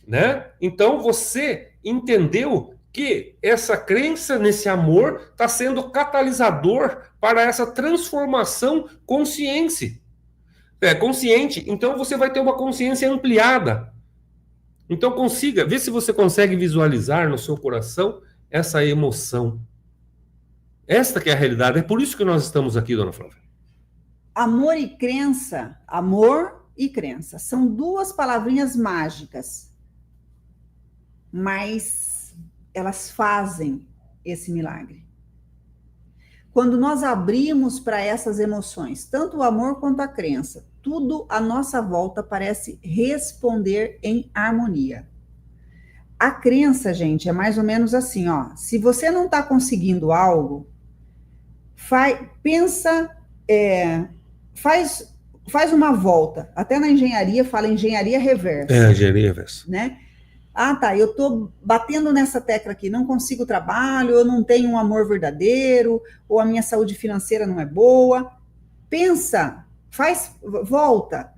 né? Então você entendeu que essa crença nesse amor está sendo catalisador para essa transformação consciente. Consciente. Então você vai ter uma consciência ampliada. Então vê se você consegue visualizar no seu coração essa emoção. Esta que é a realidade. É por isso que nós estamos aqui, dona Flávia. Amor e crença são duas palavrinhas mágicas, mas elas fazem esse milagre. Quando nós abrimos para essas emoções, tanto o amor quanto a crença, tudo à nossa volta parece responder em harmonia. A crença, gente, é mais ou menos assim, ó. Se você não está conseguindo algo, faz uma volta. Até na engenharia fala engenharia reversa. Engenharia reversa. Né? Ah, tá, eu tô batendo nessa tecla aqui, não consigo trabalho, eu não tenho um amor verdadeiro, ou a minha saúde financeira não é boa. Pensa, volta.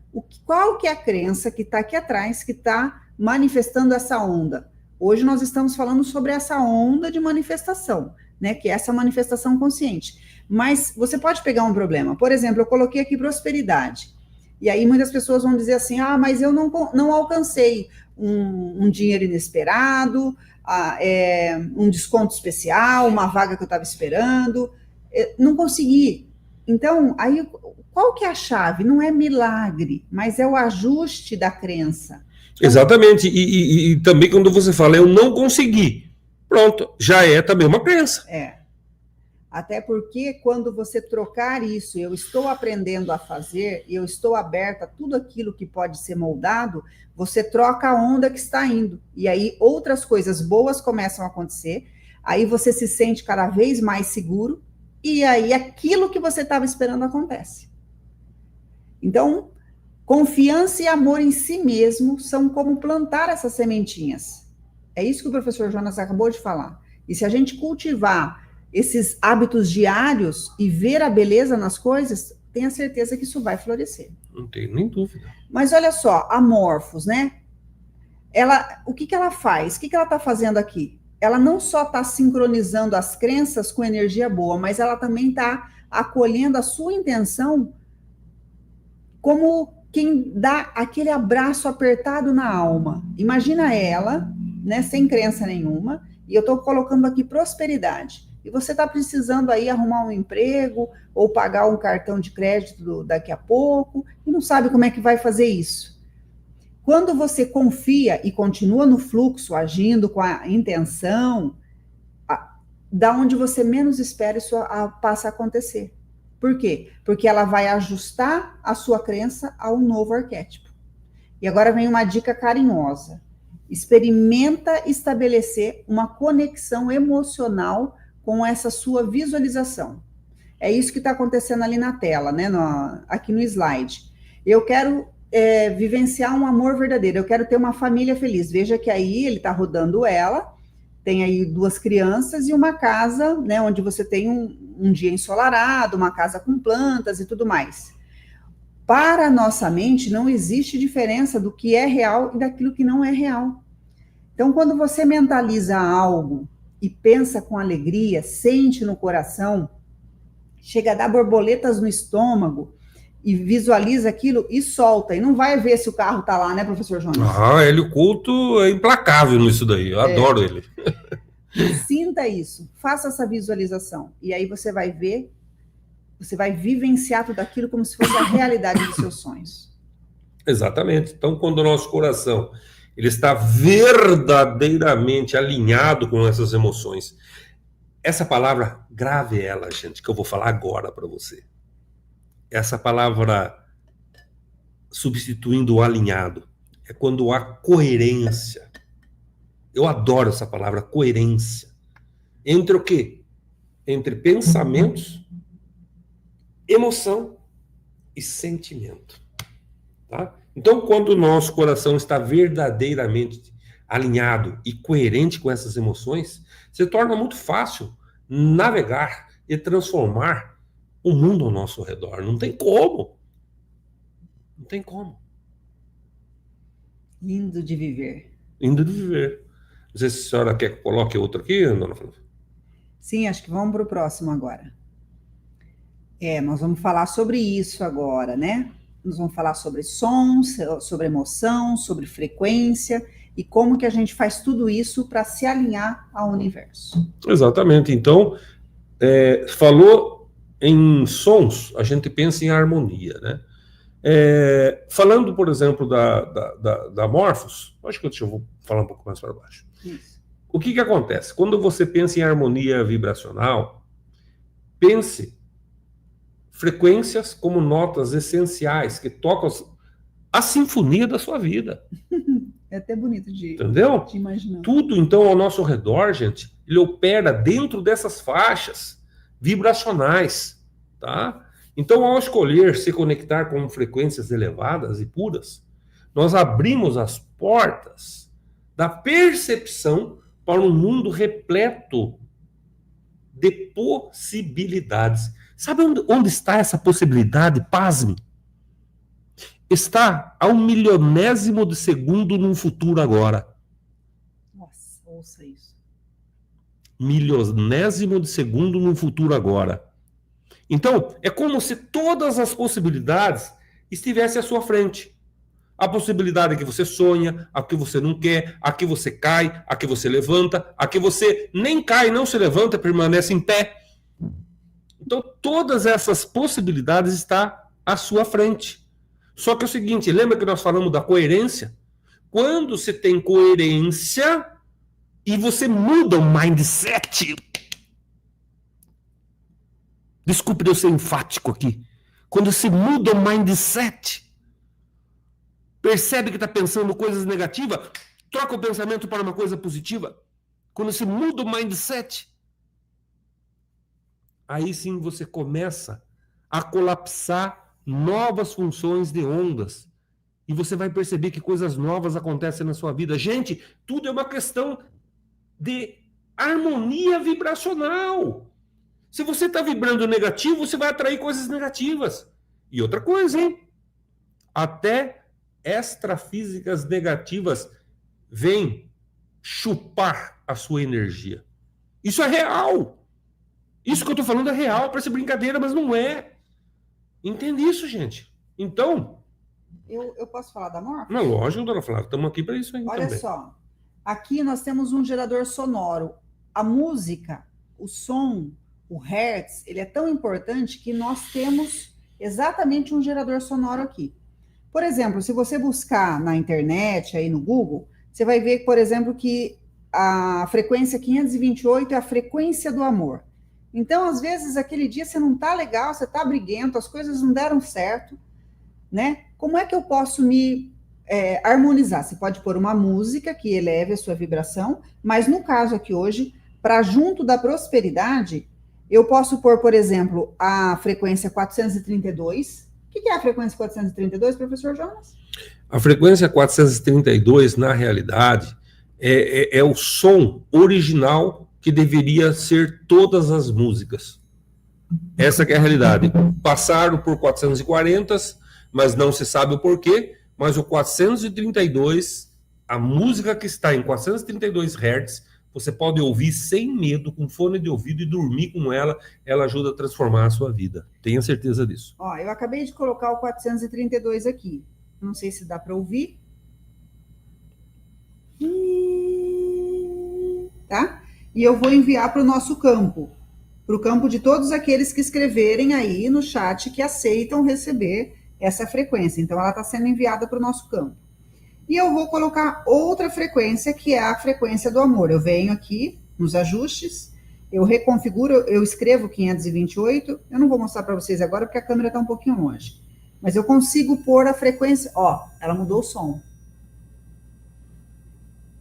Qual que é a crença que está aqui atrás, que está manifestando essa onda? Hoje nós estamos falando sobre essa onda de manifestação, né? Que é essa manifestação consciente. Mas você pode pegar um problema. Por exemplo, eu coloquei aqui prosperidade. E aí muitas pessoas vão dizer assim, mas eu não alcancei um dinheiro inesperado, um desconto especial, uma vaga que eu estava esperando, não consegui. Então, aí, qual que é a chave? Não é milagre, mas é o ajuste da crença. Exatamente. E também quando você fala, eu não consegui, pronto, já é também uma crença. Até porque quando você trocar isso, eu estou aprendendo a fazer, eu estou aberta a tudo aquilo que pode ser moldado, você troca a onda que está indo. E aí outras coisas boas começam a acontecer, aí você se sente cada vez mais seguro, e aí aquilo que você estava esperando acontece. Então, confiança e amor em si mesmo são como plantar essas sementinhas. É isso que o professor Jonas acabou de falar. E se a gente cultivar esses hábitos diários e ver a beleza nas coisas, tenha certeza que isso vai florescer. Não tenho nem dúvida. Mas olha só, a Morphos, né? O que ela faz? O que ela está fazendo aqui? Ela não só está sincronizando as crenças com energia boa, mas ela também está acolhendo a sua intenção como quem dá aquele abraço apertado na alma. Imagina ela, né, sem crença nenhuma, e eu estou colocando aqui prosperidade. E você está precisando aí arrumar um emprego ou pagar um cartão de crédito daqui a pouco e não sabe como é que vai fazer isso. Quando você confia e continua no fluxo, agindo com a intenção, da onde você menos espera, isso passa a acontecer. Por quê? Porque ela vai ajustar a sua crença ao novo arquétipo. E agora vem uma dica carinhosa. Experimenta estabelecer uma conexão emocional com essa sua visualização. É isso que está acontecendo ali na tela, né? Aqui no slide. Eu quero vivenciar um amor verdadeiro, eu quero ter uma família feliz. Veja que aí ele está rodando ela, tem aí 2 crianças e uma casa, né, onde você tem um dia ensolarado, uma casa com plantas e tudo mais. Para a nossa mente, não existe diferença do que é real e daquilo que não é real. Então, quando você mentaliza algo e pensa com alegria, sente no coração, chega a dar borboletas no estômago e visualiza aquilo e solta. E não vai ver se o carro está lá, né, professor Jonas? Hélio Couto é implacável nisso daí. Eu adoro ele. Sinta isso, faça essa visualização. E aí você vai ver, você vai vivenciar tudo aquilo como se fosse a realidade dos seus sonhos. Exatamente. Então, quando o nosso coração ele está verdadeiramente alinhado com essas emoções, essa palavra, grave ela, gente, que eu vou falar agora para você. Essa palavra substituindo o alinhado é quando há coerência. Eu adoro essa palavra, coerência. Entre o quê? Entre pensamentos, emoção e sentimento. Tá? Então, quando o nosso coração está verdadeiramente alinhado e coerente com essas emoções, se torna muito fácil navegar e transformar o mundo ao nosso redor. Não tem como. Não tem como. Lindo de viver. Lindo de viver. Não sei se a senhora quer que coloque outro aqui, dona Flávia. Sim, acho que vamos para o próximo agora. Nós vamos falar sobre isso agora, né? Nós vamos falar sobre sons, sobre emoção, sobre frequência e como que a gente faz tudo isso para se alinhar ao universo. Exatamente. Então, falou em sons, a gente pensa em harmonia, né? Falando, por exemplo, da Morphos, acho que eu vou falar um pouco mais para baixo. Isso. O que acontece? Quando você pensa em harmonia vibracional, pense frequências como notas essenciais que tocam a sinfonia da sua vida. É até bonito de imaginar. Tudo, então, ao nosso redor, gente, ele opera dentro dessas faixas vibracionais, tá? Então, ao escolher se conectar com frequências elevadas e puras, nós abrimos as portas da percepção para um mundo repleto de possibilidades. Sabe onde está essa possibilidade? Pasme. Está a 1 milionésimo de segundo num futuro agora. Nossa, ouça isso. 1 milionésimo de segundo num futuro agora. Então, é como se todas as possibilidades estivessem à sua frente. A possibilidade que você sonha, a que você não quer, a que você cai, a que você levanta, a que você nem cai, não se levanta, permanece em pé. Então, todas essas possibilidades estão à sua frente. Só que é o seguinte, lembra que nós falamos da coerência? quando você tem coerência e você muda o mindset. Desculpe eu ser enfático aqui. Quando você muda o mindset, percebe que está pensando coisas negativas, troca o pensamento para uma coisa positiva. Quando você muda o mindset, aí sim você começa a colapsar novas funções de ondas. E você vai perceber que coisas novas acontecem na sua vida. Gente, tudo é uma questão de harmonia vibracional. Se você está vibrando negativo, você vai atrair coisas negativas. E outra coisa, hein? Até extrafísicas negativas vêm chupar a sua energia. Isso é real. Isso que eu estou falando é real, parece brincadeira, mas não é. Entende isso, gente? Então... Eu posso falar da Morphos? Não, lógico, dona Flávia, estamos aqui para isso aí também. Olha só, aqui nós temos um gerador sonoro. A música, o som, o hertz, ele é tão importante que nós temos exatamente um gerador sonoro aqui. Por exemplo, se você buscar na internet, aí no Google, você vai ver, por exemplo, que a frequência 528 é a frequência do amor. Então, às vezes, aquele dia você não tá legal, você tá briguento, as coisas não deram certo, né? Como é que eu posso me harmonizar? Você pode pôr uma música que eleve a sua vibração, mas no caso aqui hoje, para junto da prosperidade, eu posso pôr, por exemplo, a frequência 432. O que é a frequência 432, professor Jonas? A frequência 432, na realidade, é o som original que deveria ser todas as músicas. Essa que é a realidade. Passaram por 440, mas não se sabe o porquê, mas o 432, a música que está em 432 Hz, você pode ouvir sem medo, com fone de ouvido e dormir com ela, ela ajuda a transformar a sua vida. Tenha certeza disso. Ó, eu acabei de colocar o 432 aqui. Não sei se dá para ouvir. Tá? E eu vou enviar para o nosso campo, para o campo de todos aqueles que escreverem aí no chat que aceitam receber essa frequência. Então, ela está sendo enviada para o nosso campo. E eu vou colocar outra frequência, que é a frequência do amor. Eu venho aqui nos ajustes, eu reconfiguro, eu escrevo 528. Eu não vou mostrar para vocês agora, porque a câmera está um pouquinho longe. Mas eu consigo pôr a frequência... Ó, ela mudou o som.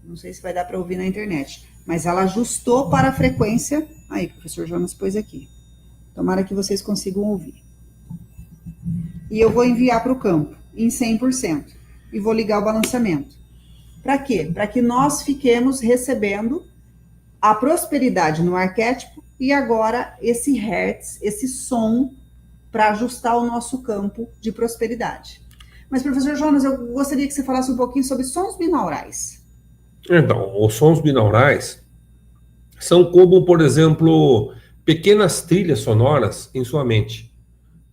Não sei se vai dar para ouvir na internet. Mas ela ajustou para a frequência... Aí, o professor Jonas pôs aqui. Tomara que vocês consigam ouvir. E eu vou enviar para o campo em 100%. E vou ligar o balanceamento. Para quê? Para que nós fiquemos recebendo a prosperidade no arquétipo e agora esse hertz, esse som, para ajustar o nosso campo de prosperidade. Mas, professor Jonas, eu gostaria que você falasse um pouquinho sobre sons binaurais. Então, os sons binaurais são como, por exemplo, pequenas trilhas sonoras em sua mente.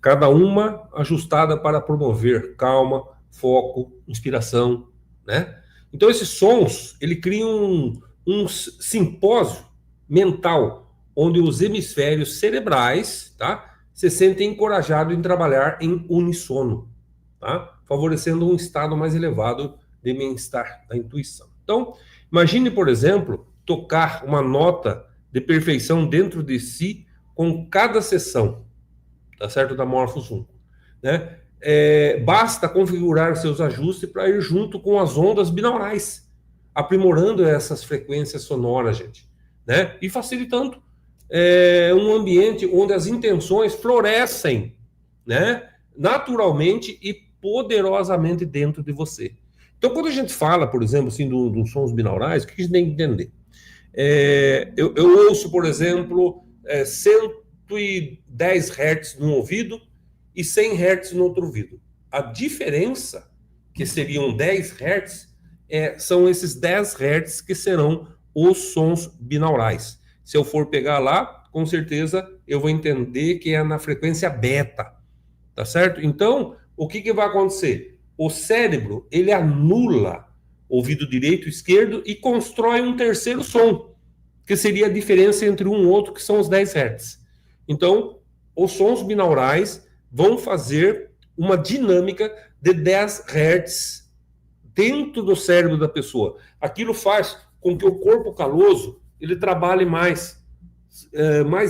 Cada uma ajustada para promover calma, foco, inspiração, né? Então esses sons, ele cria um simpósio mental, onde os hemisférios cerebrais, tá, se sentem encorajados em trabalhar em unissono, tá? Favorecendo um estado mais elevado de bem-estar, da intuição. Então, imagine, por exemplo, tocar uma nota de perfeição dentro de si com cada sessão, tá certo? Da Morphos 1, né? Basta configurar seus ajustes para ir junto com as ondas binaurais, aprimorando essas frequências sonoras, gente, né? E facilitando um ambiente onde as intenções florescem, né? Naturalmente e poderosamente dentro de você. Então, quando a gente fala, por exemplo, assim, dos sons binaurais, o que a gente tem que entender? Eu ouço, por exemplo, 110 Hz num ouvido e 100 Hz no outro ouvido. A diferença, que seriam 10 Hz, são esses 10 Hz que serão os sons binaurais. Se eu for pegar lá, com certeza eu vou entender que é na frequência beta, tá certo? Então, o que vai acontecer? O cérebro, ele anula o ouvido direito e esquerdo e constrói um terceiro som, que seria a diferença entre um e outro, que são os 10 Hz. Então, os sons binaurais vão fazer uma dinâmica de 10 Hz dentro do cérebro da pessoa. Aquilo faz com que o corpo caloso ele trabalhe mais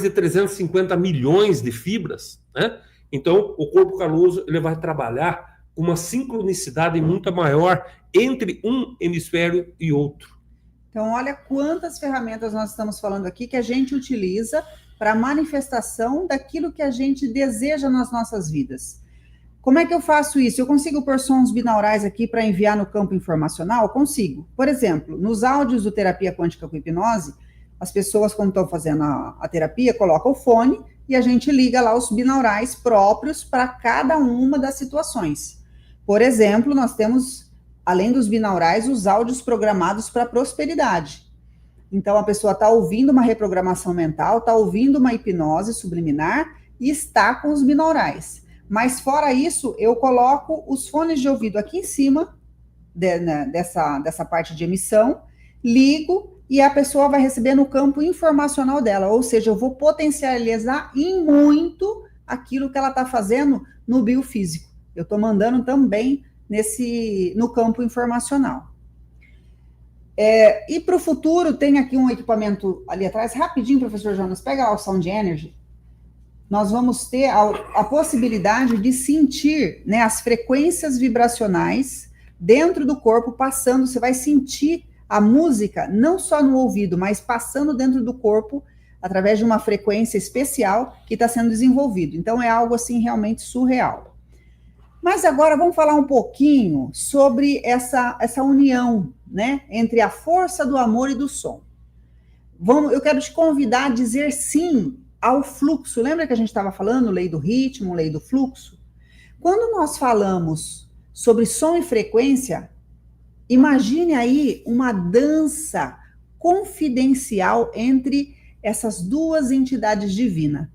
de 350 milhões de fibras, né? Então, o corpo caloso ele vai trabalhar com uma sincronicidade muito maior entre um hemisfério e outro. Então, olha quantas ferramentas nós estamos falando aqui que a gente utiliza para a manifestação daquilo que a gente deseja nas nossas vidas. Como é que eu faço isso? Eu consigo pôr sons binaurais aqui para enviar no campo informacional? Consigo. Por exemplo, nos áudios do Terapia Quântica com Hipnose, as pessoas, quando estão fazendo a terapia, colocam o fone e a gente liga lá os binaurais próprios para cada uma das situações. Por exemplo, nós temos, além dos binaurais, os áudios programados para prosperidade. Então, a pessoa está ouvindo uma reprogramação mental, está ouvindo uma hipnose subliminar e está com os binaurais. Mas, fora isso, eu coloco os fones de ouvido aqui em cima dessa parte de emissão, ligo e a pessoa vai receber no campo informacional dela. Ou seja, eu vou potencializar em muito aquilo que ela está fazendo no biofísico. Eu estou mandando também no campo informacional. E para o futuro, tem aqui um equipamento ali atrás. Rapidinho, professor Jonas, pega lá o Sound Energy. Nós vamos ter a possibilidade de sentir, né, as frequências vibracionais dentro do corpo passando. Você vai sentir a música não só no ouvido, mas passando dentro do corpo através de uma frequência especial que está sendo desenvolvido. Então é algo assim realmente surreal. Mas agora vamos falar um pouquinho sobre essa união, né, entre a força do amor e do som. Eu quero te convidar a dizer sim ao fluxo. Lembra que a gente estava falando, lei do ritmo, lei do fluxo? Quando nós falamos sobre som e frequência, imagine aí uma dança confidencial entre essas duas entidades divinas,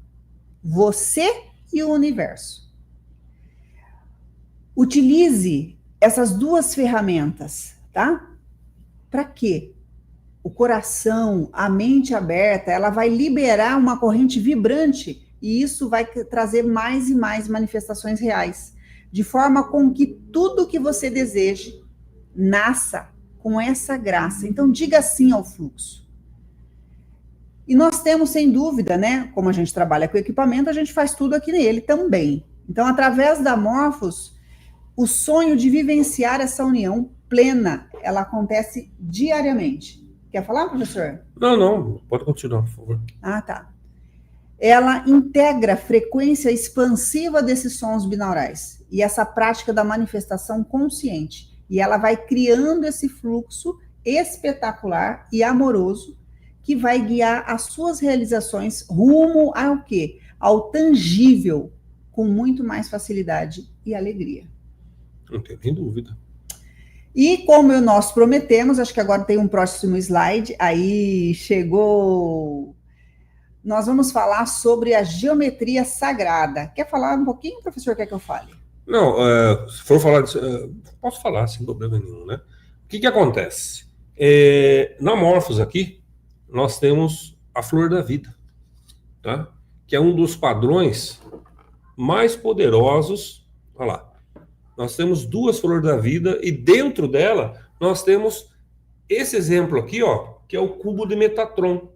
você e o universo. Utilize essas duas ferramentas, tá? Para quê? O coração, a mente aberta, ela vai liberar uma corrente vibrante e isso vai trazer mais e mais manifestações reais, de forma com que tudo que você deseje nasça com essa graça. Então, diga sim ao fluxo. E nós temos, sem dúvida, né? Como a gente trabalha com equipamento, a gente faz tudo aqui nele também. Então, através da Morphos, o sonho de vivenciar essa união plena, ela acontece diariamente. Quer falar, professor? Não, pode continuar, por favor. Ah, tá. Ela integra a frequência expansiva desses sons binaurais e essa prática da manifestação consciente. E ela vai criando esse fluxo espetacular e amoroso que vai guiar as suas realizações rumo ao quê? Ao tangível, com muito mais facilidade e alegria. Não tem dúvida. E como nós prometemos, acho que agora tem um próximo slide, aí chegou. Nós vamos falar sobre a geometria sagrada. Quer falar um pouquinho, professor? Quer que eu fale? Não, se for falar disso, posso falar sem problema nenhum, né? O que acontece? Na Morphos aqui, nós temos a flor da vida, tá? Que é um dos padrões mais poderosos. Olha lá. Nós temos duas flores da vida e dentro dela nós temos esse exemplo aqui, ó, que é o cubo de Metatron,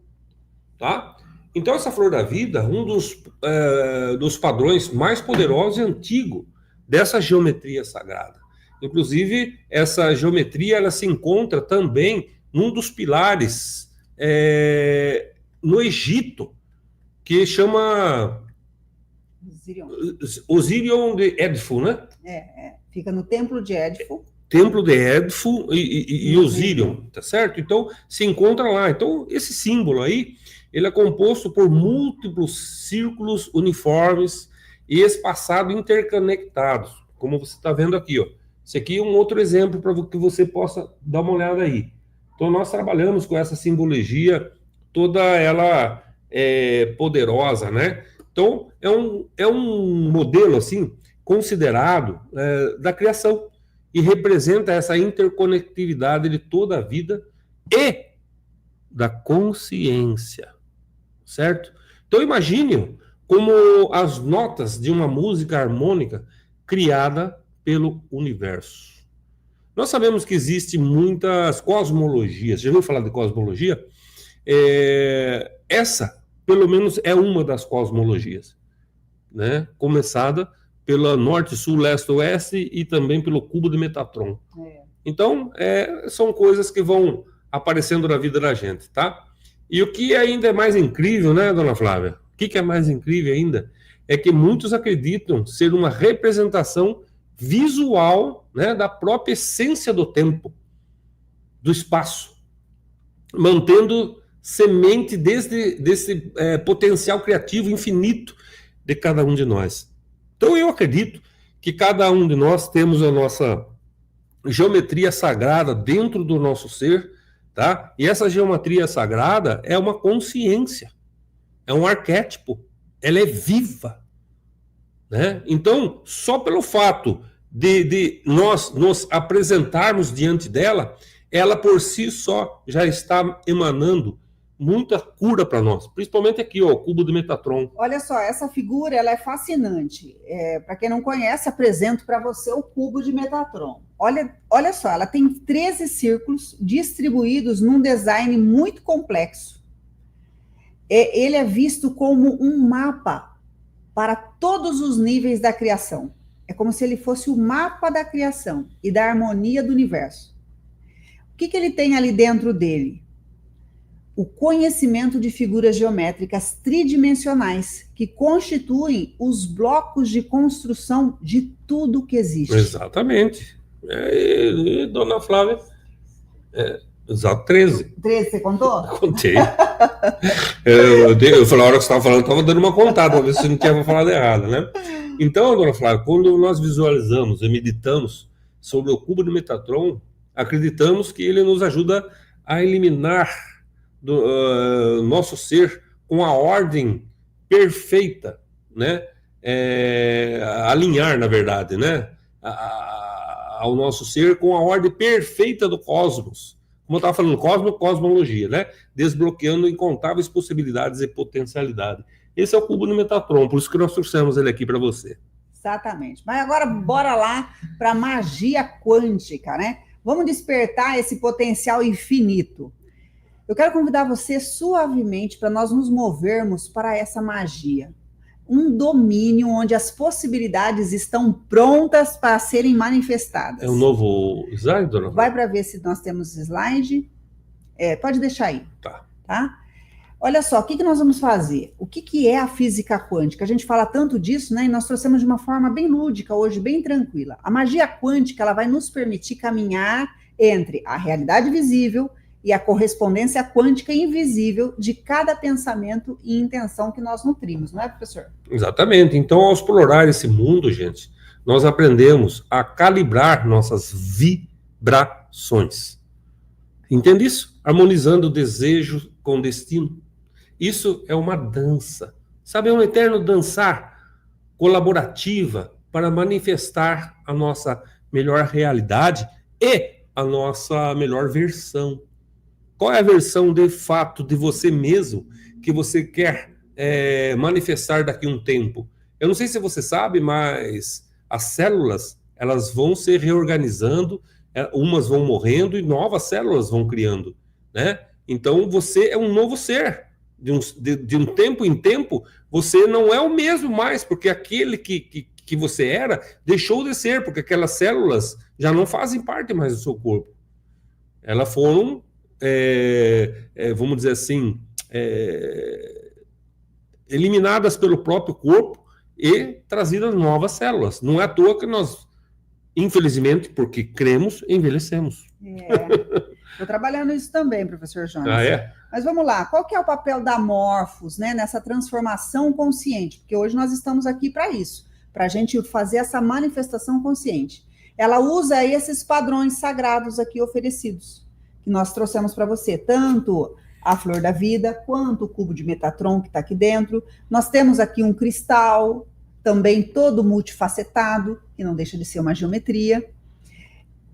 tá? Então essa flor da vida, um dos padrões mais poderosos e antigo dessa geometria sagrada. Inclusive, essa geometria ela se encontra também num dos pilares no Egito, que chama Osirion de Edfu, né? Fica no Templo de Edfu. Templo de Edfu e Osirion, tá certo? Então, se encontra lá. Então, esse símbolo aí, ele é composto por múltiplos círculos uniformes e espaçados interconectados, como você está vendo aqui, ó. Esse aqui é um outro exemplo para que você possa dar uma olhada aí. Então, nós trabalhamos com essa simbologia, toda ela poderosa, né? Então, é um modelo, assim, considerado da criação e representa essa interconectividade de toda a vida e da consciência, certo? Então, imagine como as notas de uma música harmônica criada pelo universo. Nós sabemos que existem muitas cosmologias. Já ouviu falar de cosmologia? Essa, pelo menos, é uma das cosmologias, né? Começada pela norte, sul, leste, oeste e também pelo cubo de Metatron. Então, são coisas que vão aparecendo na vida da gente, tá? E o que ainda é mais incrível, né, dona Flávia? O que é mais incrível ainda é que muitos acreditam ser uma representação visual, né, da própria essência do tempo, do espaço, mantendo semente desse potencial criativo infinito de cada um de nós. Então eu acredito que cada um de nós temos a nossa geometria sagrada dentro do nosso ser, tá? E essa geometria sagrada é uma consciência, é um arquétipo, ela é viva, né? Então, só pelo fato de nós nos apresentarmos diante dela, ela por si só já está emanando muita cura para nós, principalmente aqui, ó, o cubo de Metatron. Olha só, essa figura ela é fascinante. Para quem não conhece, apresento para você o cubo de Metatron. Olha só, ela tem 13 círculos distribuídos num design muito complexo. Ele é visto como um mapa para todos os níveis da criação. É como se ele fosse o mapa da criação e da harmonia do universo. O que ele tem ali dentro dele? O conhecimento de figuras geométricas tridimensionais que constituem os blocos de construção de tudo que existe. Exatamente. Dona Flávia, exato, 13. 13, você contou? Contei. Eu falei, a hora que você estava falando, eu estava dando uma contada, para ver se não tinha falado errado, né? Então, dona Flávia, quando nós visualizamos e meditamos sobre o cubo de Metatron, acreditamos que ele nos ajuda a eliminar do nosso ser com a ordem perfeita, né? Alinhar, na verdade, né? Ao nosso ser com a ordem perfeita do cosmos. Como eu estava falando, cosmologia, né? Desbloqueando incontáveis possibilidades e potencialidade. Esse é o cubo de Metatron, por isso que nós trouxemos ele aqui para você. Exatamente. Mas agora bora lá para a magia quântica, né? Vamos despertar esse potencial infinito. Eu quero convidar você suavemente para nós nos movermos para essa magia. Um domínio onde as possibilidades estão prontas para serem manifestadas. É um novo slide, dona? Vai para ver se nós temos slide. Pode deixar aí. Tá? Olha só, o que nós vamos fazer? O que é a física quântica? A gente fala tanto disso, né? E nós trouxemos de uma forma bem lúdica hoje, bem tranquila. A magia quântica, ela vai nos permitir caminhar entre a realidade visível e a correspondência quântica invisível de cada pensamento e intenção que nós nutrimos, não é, professor? Exatamente. Então, ao explorar esse mundo, gente, nós aprendemos a calibrar nossas vibrações. Entende isso? Harmonizando o desejo com o destino. Isso é uma dança. Sabe, é um eterno dançar colaborativa para manifestar a nossa melhor realidade e a nossa melhor versão. Qual é a versão de fato de você mesmo que você quer manifestar daqui a um tempo? Eu não sei se você sabe, mas as células, elas vão se reorganizando, umas vão morrendo e novas células vão criando, né? Então você é um novo ser. De um tempo em tempo, você não é o mesmo mais, porque aquele que você era deixou de ser, porque aquelas células já não fazem parte mais do seu corpo. Elas foram vamos dizer assim, eliminadas pelo próprio corpo e trazidas novas células. Não é à toa que nós, infelizmente, porque cremos, envelhecemos. Estou trabalhando isso também, professor Jonas. Ah, é? Mas vamos lá, qual que é o papel da Morphos, né, nessa transformação consciente? Porque hoje nós estamos aqui para isso, para a gente fazer essa manifestação consciente. Ela usa esses padrões sagrados aqui oferecidos, que nós trouxemos para você, tanto a flor da vida, quanto o cubo de Metatron que está aqui dentro. Nós temos aqui um cristal, também todo multifacetado, que não deixa de ser uma geometria.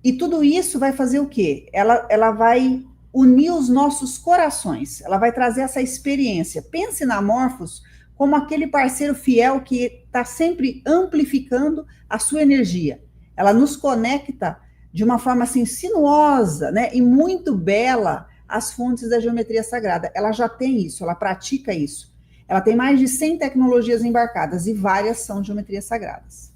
E tudo isso vai fazer o quê? Ela vai unir os nossos corações, ela vai trazer essa experiência. Pense na Morphos como aquele parceiro fiel que está sempre amplificando a sua energia. Ela nos conecta de uma forma assim sinuosa, né, e muito bela as fontes da geometria sagrada. Ela já tem isso, ela pratica isso. Ela tem mais de 100 tecnologias embarcadas e várias são geometrias sagradas.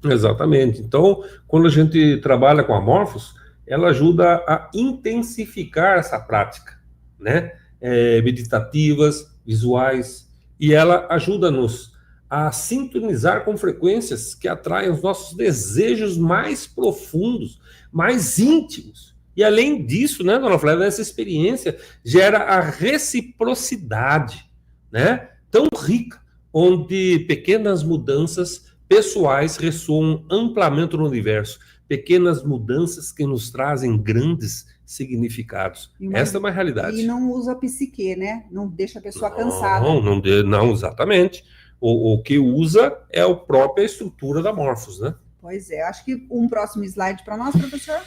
Exatamente. Então, quando a gente trabalha com a Morphos, ela ajuda a intensificar essa prática, né? Meditativas, visuais, e ela ajuda-nos a sintonizar com frequências que atraem os nossos desejos mais profundos, mais íntimos. E além disso, né, dona Flávia, essa experiência gera a reciprocidade, né? Tão rica, onde pequenas mudanças pessoais ressoam amplamente no universo. Pequenas mudanças que nos trazem grandes significados. Esta é uma realidade. E não usa psique, né? Não deixa a pessoa cansada. Não, exatamente. O que usa é a própria estrutura da Morphos, né? Pois é. Acho que um próximo slide para nós, professor.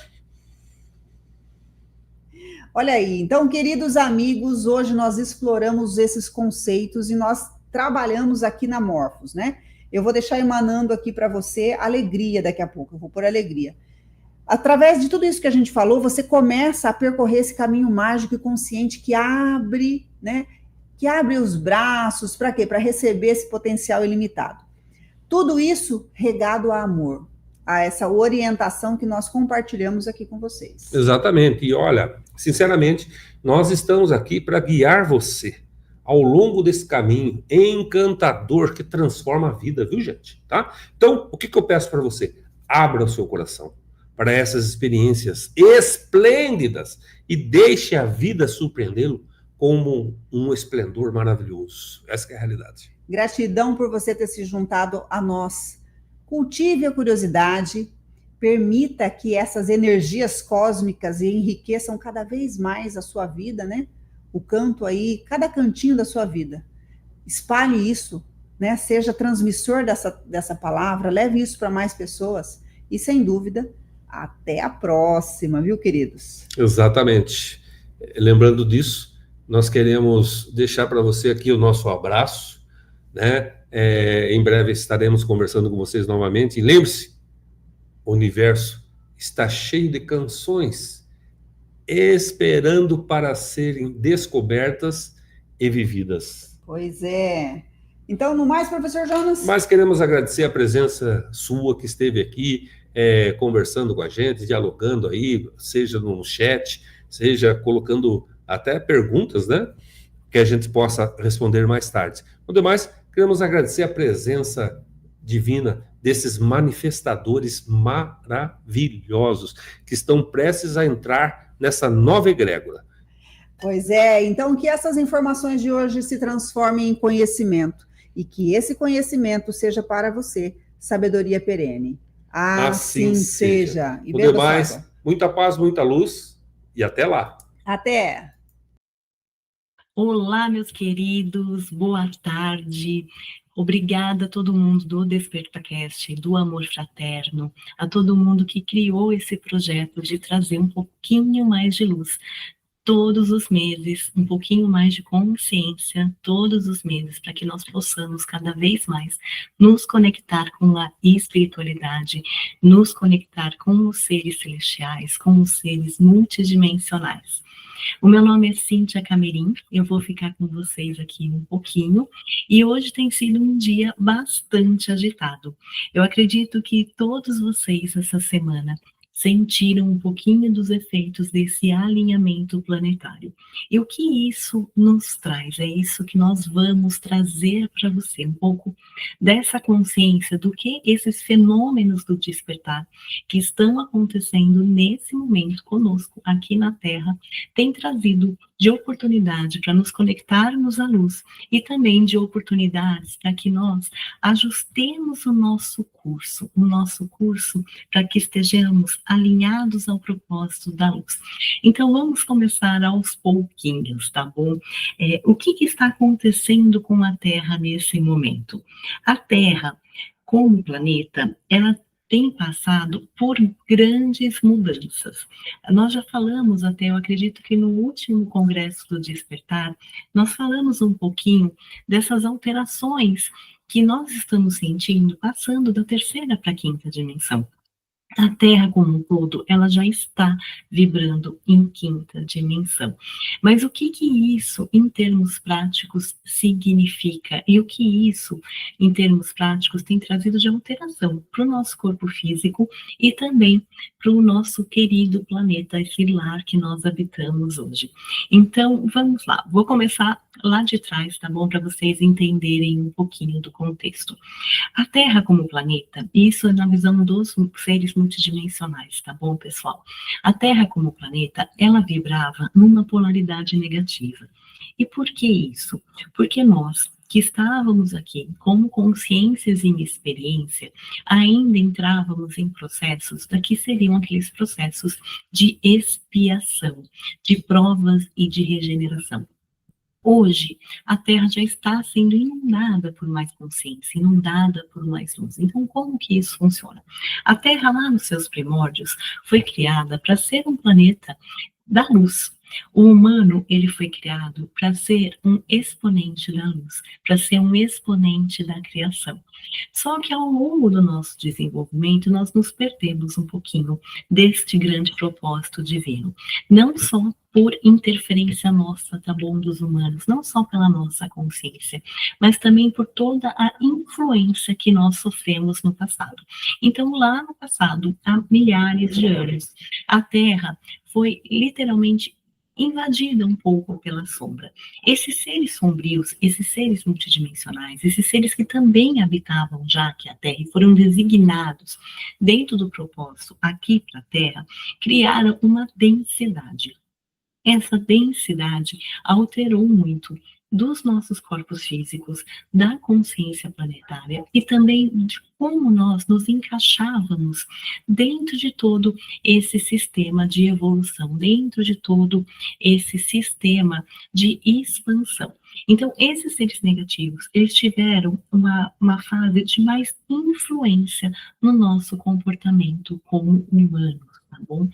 Olha aí. Então, queridos amigos, hoje nós exploramos esses conceitos e nós trabalhamos aqui na Morphos, né? Eu vou deixar emanando aqui para você alegria daqui a pouco, eu vou pôr alegria. Através de tudo isso que a gente falou, você começa a percorrer esse caminho mágico e consciente que abre, né? Que abre os braços, para quê? Para receber esse potencial ilimitado. Tudo isso regado a amor, a essa orientação que nós compartilhamos aqui com vocês. Exatamente. E olha, sinceramente, nós estamos aqui para guiar você ao longo desse caminho encantador que transforma a vida, viu, gente? Tá? Então, o que eu peço para você? Abra o seu coração para essas experiências esplêndidas e deixe a vida surpreendê-lo como um esplendor maravilhoso. Essa é a realidade. Gratidão por você ter se juntado a nós. Cultive a curiosidade, permita que essas energias cósmicas enriqueçam cada vez mais a sua vida, né? O canto aí, cada cantinho da sua vida. Espalhe isso, né? Seja transmissor dessa palavra, leve isso para mais pessoas e, sem dúvida, até a próxima, viu, queridos? Exatamente. Lembrando disso, nós queremos deixar para você aqui o nosso abraço, né? Em breve estaremos conversando com vocês novamente. E lembre-se, o universo está cheio de canções esperando para serem descobertas e vividas. Pois é. Então, no mais, professor Jonas? Mas queremos agradecer a presença sua que esteve aqui, conversando com a gente, dialogando aí, seja no chat, seja colocando até perguntas, né? Que a gente possa responder mais tarde. No demais, queremos agradecer a presença divina desses manifestadores maravilhosos que estão prestes a entrar nessa nova egrégora. Pois é, então que essas informações de hoje se transformem em conhecimento e que esse conhecimento seja para você sabedoria perene. Assim seja. E beba demais, muita paz, muita luz e até lá. Até! Olá, meus queridos, boa tarde. Obrigada a todo mundo do DespertaCast, do Amor Fraterno, a todo mundo que criou esse projeto de trazer um pouquinho mais de luz. Todos os meses, um pouquinho mais de consciência, todos os meses, para que nós possamos cada vez mais nos conectar com a espiritualidade, nos conectar com os seres celestiais, com os seres multidimensionais. O meu nome é Cíntia Camerim, eu vou ficar com vocês aqui um pouquinho, e hoje tem sido um dia bastante agitado. Eu acredito que todos vocês, essa semana, sentiram um pouquinho dos efeitos desse alinhamento planetário. E o que isso nos traz? É isso que nós vamos trazer para você, um pouco dessa consciência do que esses fenômenos do despertar que estão acontecendo nesse momento conosco aqui na Terra têm trazido de oportunidade para nos conectarmos à luz e também de oportunidades para que nós ajustemos o nosso curso para que estejamos alinhados ao propósito da luz. Então, vamos começar aos pouquinhos, tá bom? O que está acontecendo com a Terra nesse momento? A Terra, como planeta, ela tem passado por grandes mudanças. Nós já falamos até, eu acredito que no último Congresso do Despertar, nós falamos um pouquinho dessas alterações que nós estamos sentindo, passando da terceira para a quinta dimensão. A Terra como um todo, ela já está vibrando em quinta dimensão. Mas o que isso, em termos práticos, significa? E o que isso, em termos práticos, tem trazido de alteração para o nosso corpo físico e também para o nosso querido planeta, esse lar que nós habitamos hoje. Então, vamos lá. Vou começar lá de trás, tá bom? Para vocês entenderem um pouquinho do contexto. A Terra como planeta, isso é na visão dos seres multidimensionais, tá bom, pessoal? A Terra como planeta, ela vibrava numa polaridade negativa. E por que isso? Porque nós, que estávamos aqui como consciências em experiência, ainda entrávamos em processos, daqui seriam aqueles processos de expiação, de provas e de regeneração. Hoje, a Terra já está sendo inundada por mais consciência, inundada por mais luz. Então, como que isso funciona? A Terra, lá nos seus primórdios, foi criada para ser um planeta da luz. O humano, ele foi criado para ser um exponente da luz, para ser um exponente da criação. Só que ao longo do nosso desenvolvimento, nós nos perdemos um pouquinho deste grande propósito divino. Não só por interferência nossa, tá bom, dos humanos, não só pela nossa consciência, mas também por toda a influência que nós sofremos no passado. Então, lá no passado, há milhares de anos, a Terra foi literalmente invadida um pouco pela sombra. Esses seres sombrios, esses seres multidimensionais, esses seres que também habitavam já aqui a Terra e foram designados dentro do propósito aqui para a Terra, criaram uma densidade. Essa densidade alterou muito dos nossos corpos físicos, da consciência planetária e também de como nós nos encaixávamos dentro de todo esse sistema de evolução, dentro de todo esse sistema de expansão. Então, esses seres negativos, eles tiveram uma fase de mais influência no nosso comportamento como humanos, tá bom?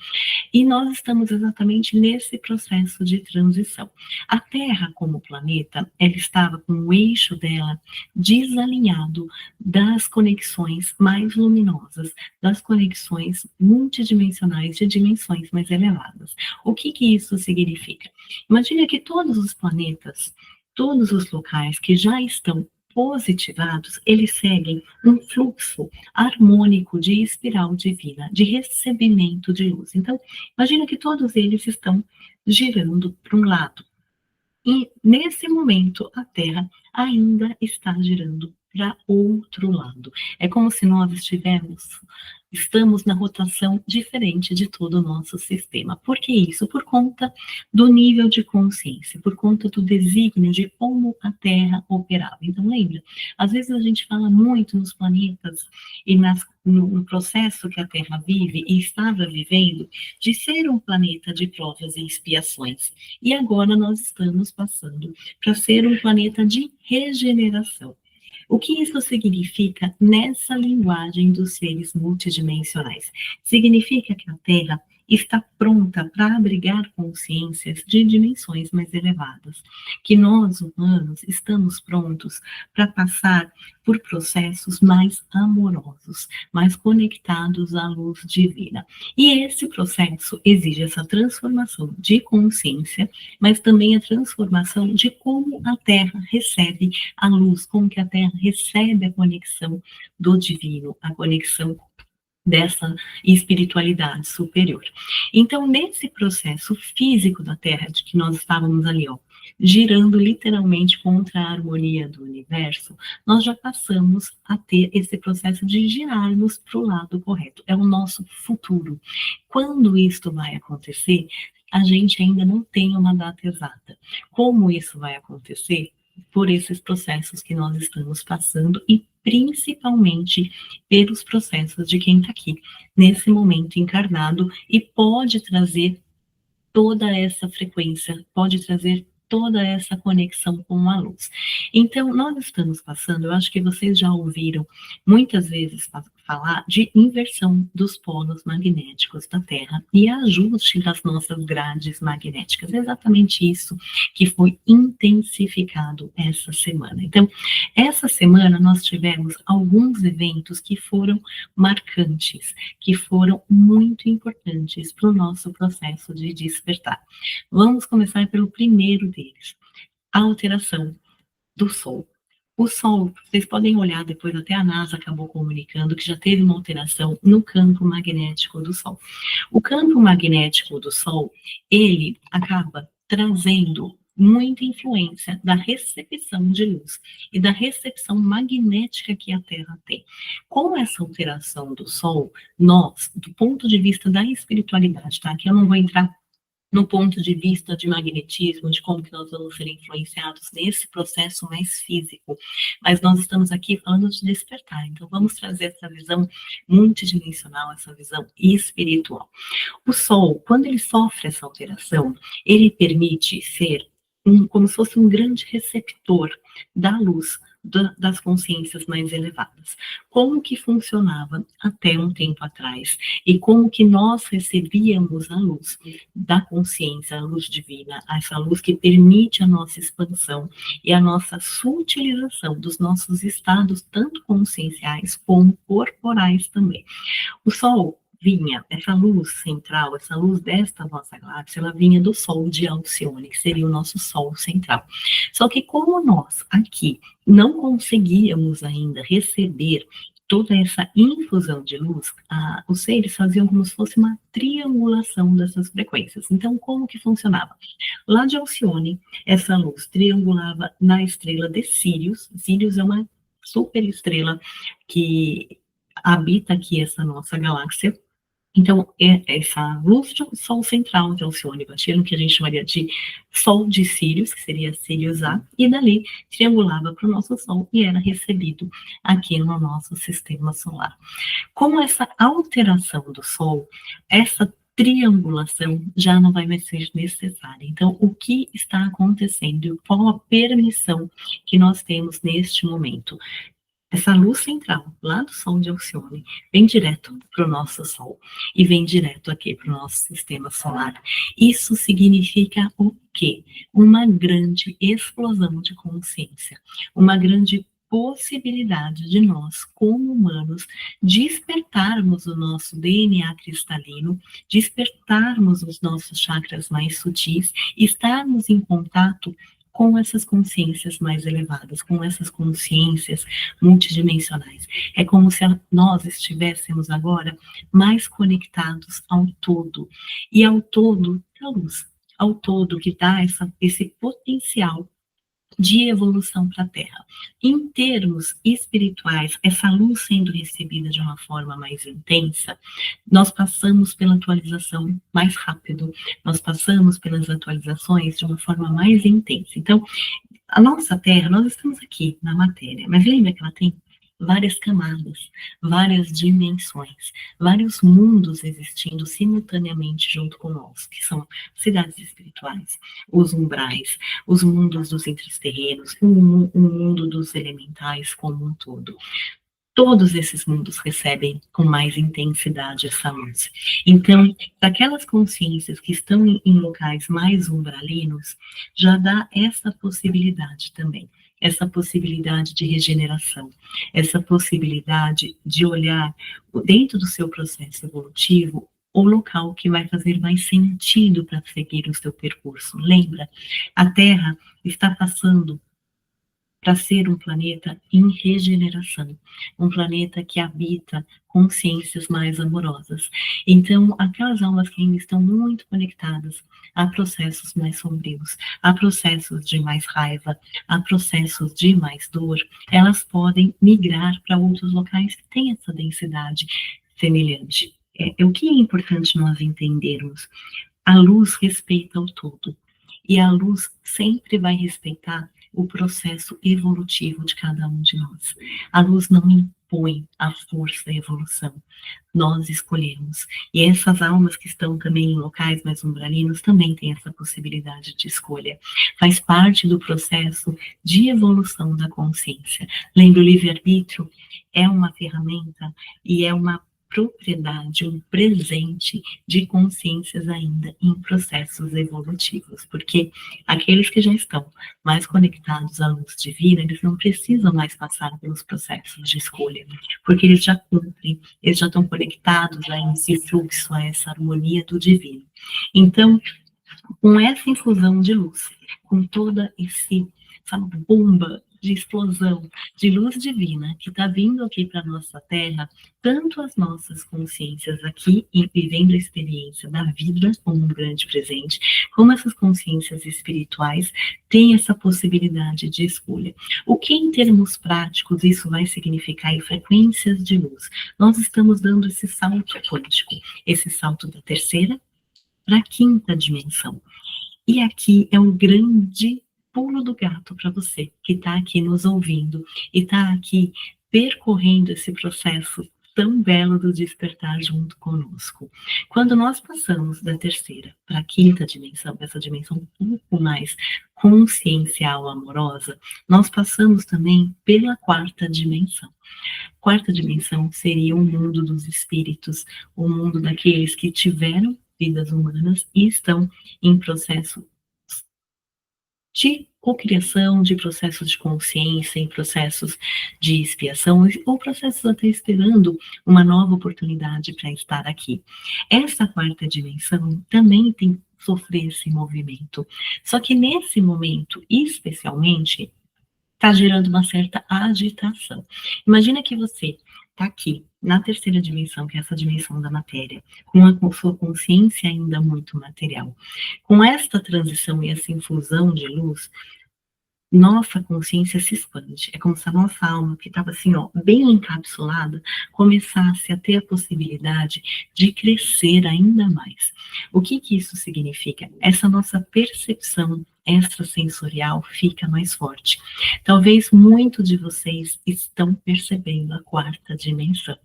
E nós estamos exatamente nesse processo de transição. A Terra, como planeta, ela estava com o eixo dela desalinhado das conexões mais luminosas, das conexões multidimensionais de dimensões mais elevadas. O que isso significa? Imagina que todos os planetas, todos os locais que já estão positivados, eles seguem um fluxo harmônico de espiral divina, de recebimento de luz. Então, imagina que todos eles estão girando para um lado. E, nesse momento, a Terra ainda está girando para outro lado. É como se nós estamos na rotação diferente de todo o nosso sistema. Por que isso? Por conta do nível de consciência, por conta do desígnio de como a Terra operava. Então, lembra? Às vezes a gente fala muito nos planetas e no processo que a Terra vive e estava vivendo, de ser um planeta de provas e expiações. E agora nós estamos passando para ser um planeta de regeneração. O que isso significa nessa linguagem dos seres multidimensionais? Significa que a Terra está pronta para abrigar consciências de dimensões mais elevadas, que nós, humanos, estamos prontos para passar por processos mais amorosos, mais conectados à luz divina. E esse processo exige essa transformação de consciência, mas também a transformação de como a Terra recebe a luz, como que a Terra recebe a conexão do divino, a conexão dessa espiritualidade superior. Então, nesse processo físico da Terra, de que nós estávamos ali, ó, girando literalmente contra a harmonia do universo, nós já passamos a ter esse processo de girarmos para o lado correto. É o nosso futuro. Quando isto vai acontecer, a gente ainda não tem uma data exata. Como isso vai acontecer? Por esses processos que nós estamos passando e principalmente pelos processos de quem está aqui nesse momento encarnado e pode trazer toda essa frequência, pode trazer toda essa conexão com a luz. Então, nós estamos passando, eu acho que vocês já ouviram muitas vezes falar de inversão dos polos magnéticos da Terra e ajuste das nossas grades magnéticas. É exatamente isso que foi intensificado essa semana. Então, essa semana nós tivemos alguns eventos que foram marcantes, que foram muito importantes para o nosso processo de despertar. Vamos começar pelo primeiro deles, a alteração do Sol. O Sol, vocês podem olhar depois, até a NASA acabou comunicando que já teve uma alteração no campo magnético do Sol. O campo magnético do Sol, ele acaba trazendo muita influência da recepção de luz e da recepção magnética que a Terra tem. Com essa alteração do Sol, nós, do ponto de vista da espiritualidade, tá? Aqui eu não vou entrar no ponto de vista de magnetismo, de como que nós vamos ser influenciados nesse processo mais físico, mas nós estamos aqui falando de despertar, então vamos trazer essa visão multidimensional, essa visão espiritual. O Sol, quando ele sofre essa alteração, ele permite ser como se fosse um grande receptor da luz, das consciências mais elevadas. Como que funcionava até um tempo atrás e como que nós recebíamos a luz da consciência, a luz divina, essa luz que permite a nossa expansão e a nossa sutilização dos nossos estados, tanto conscienciais como corporais também. O Sol vinha, essa luz central, essa luz desta nossa galáxia, ela vinha do Sol de Alcione, que seria o nosso Sol central. Só que como nós aqui não conseguíamos ainda receber toda essa infusão de luz, os seres faziam como se fosse uma triangulação dessas frequências. Então, como que funcionava? Lá de Alcione, essa luz triangulava na estrela de Sírius. Sírius é uma superestrela que habita aqui essa nossa galáxia. Então, essa luz do Sol central de Alcione batia no que a gente chamaria de Sol de Sírius, que seria Sírius A, e dali triangulava para o nosso Sol e era recebido aqui no nosso sistema solar. Com essa alteração do Sol, essa triangulação já não vai mais ser necessária. Então, o que está acontecendo e qual a permissão que nós temos neste momento? Essa luz central, lá do Sol de Alcione, vem direto para o nosso Sol e vem direto aqui para o nosso sistema solar. Isso significa o quê? Uma grande explosão de consciência, uma grande possibilidade de nós, como humanos, despertarmos o nosso DNA cristalino, despertarmos os nossos chakras mais sutis, estarmos em contato com essas consciências mais elevadas, com essas consciências multidimensionais. É como se nós estivéssemos agora mais conectados ao todo, e ao todo da luz, ao todo que dá esse potencial de evolução para a Terra. Em termos espirituais, essa luz sendo recebida de uma forma mais intensa, nós passamos pela atualização mais rápido, nós passamos pelas atualizações de uma forma mais intensa. Então, a nossa Terra, nós estamos aqui na matéria, mas lembra que ela tem várias camadas, várias dimensões, vários mundos existindo simultaneamente junto conosco, que são cidades espirituais, os umbrais, os mundos dos interterrenos, o mundo dos elementais como um todo. Todos esses mundos recebem com mais intensidade essa luz. Então, aquelas consciências que estão em locais mais umbralinos, já dá essa possibilidade também. Essa possibilidade de regeneração, essa possibilidade de olhar dentro do seu processo evolutivo o local que vai fazer mais sentido para seguir o seu percurso. Lembra, a Terra está passando para ser um planeta em regeneração, um planeta que habita consciências mais amorosas. Então, aquelas almas que ainda estão muito conectadas a processos mais sombrios, a processos de mais raiva, a processos de mais dor, elas podem migrar para outros locais que têm essa densidade semelhante. O que é importante nós entendermos? A luz respeita o todo, e a luz sempre vai respeitar o processo evolutivo de cada um de nós. A luz não impõe a força e a evolução. Nós escolhemos. E essas almas que estão também em locais mais umbralinos também têm essa possibilidade de escolha. Faz parte do processo de evolução da consciência. Lembra, o livre-arbítrio é uma ferramenta e é uma propriedade, um presente de consciências ainda em processos evolutivos, porque aqueles que já estão mais conectados à luz divina, eles não precisam mais passar pelos processos de escolha, porque eles já cumprem, eles já estão conectados a esse fluxo, a essa harmonia do divino. Então, com essa infusão de luz, com toda essa bomba de explosão de luz divina que está vindo aqui para a nossa Terra, tanto as nossas consciências aqui, vivendo a experiência da vida como um grande presente, como essas consciências espirituais têm essa possibilidade de escolha. O que em termos práticos isso vai significar em frequências de luz? Nós estamos dando esse salto quântico, esse salto da terceira para a quinta dimensão. E aqui é um grande pulo do gato para você que está aqui nos ouvindo e está aqui percorrendo esse processo tão belo do despertar junto conosco. Quando nós passamos da terceira para a quinta dimensão, essa dimensão um pouco mais consciencial, amorosa, nós passamos também pela quarta dimensão. Quarta dimensão seria o mundo dos espíritos, o mundo daqueles que tiveram vidas humanas e estão em processo de cocriação, de processos de consciência, em processos de expiação, ou processos até esperando uma nova oportunidade para estar aqui. Essa quarta dimensão também tem que sofrer esse movimento. Só que nesse momento, especialmente, está gerando uma certa agitação. Imagina que você está aqui, na terceira dimensão, que é essa dimensão da matéria, com a sua consciência ainda muito material. Com esta transição e essa infusão de luz, nossa consciência se expande. É como se a nossa alma, que estava assim, ó, bem encapsulada, começasse a ter a possibilidade de crescer ainda mais. O que isso significa? Essa nossa percepção extrasensorial fica mais forte. Talvez muitos de vocês estão percebendo a quarta dimensão.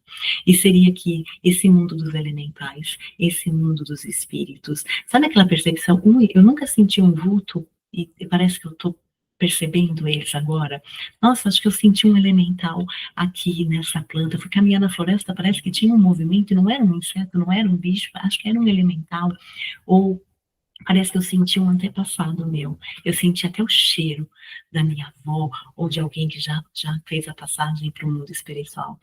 E seria que esse mundo dos elementais, esse mundo dos espíritos, sabe aquela percepção? Ui, eu nunca senti um vulto e parece que eu estou percebendo eles agora. Nossa, acho que eu senti um elemental aqui nessa planta. Eu fui caminhar na floresta, parece que tinha um movimento, e não era um inseto, não era um bicho, acho que era um elemental. Ou parece que eu senti um antepassado meu. Eu senti até o cheiro da minha avó ou de alguém que já fez a passagem para o mundo espiritual.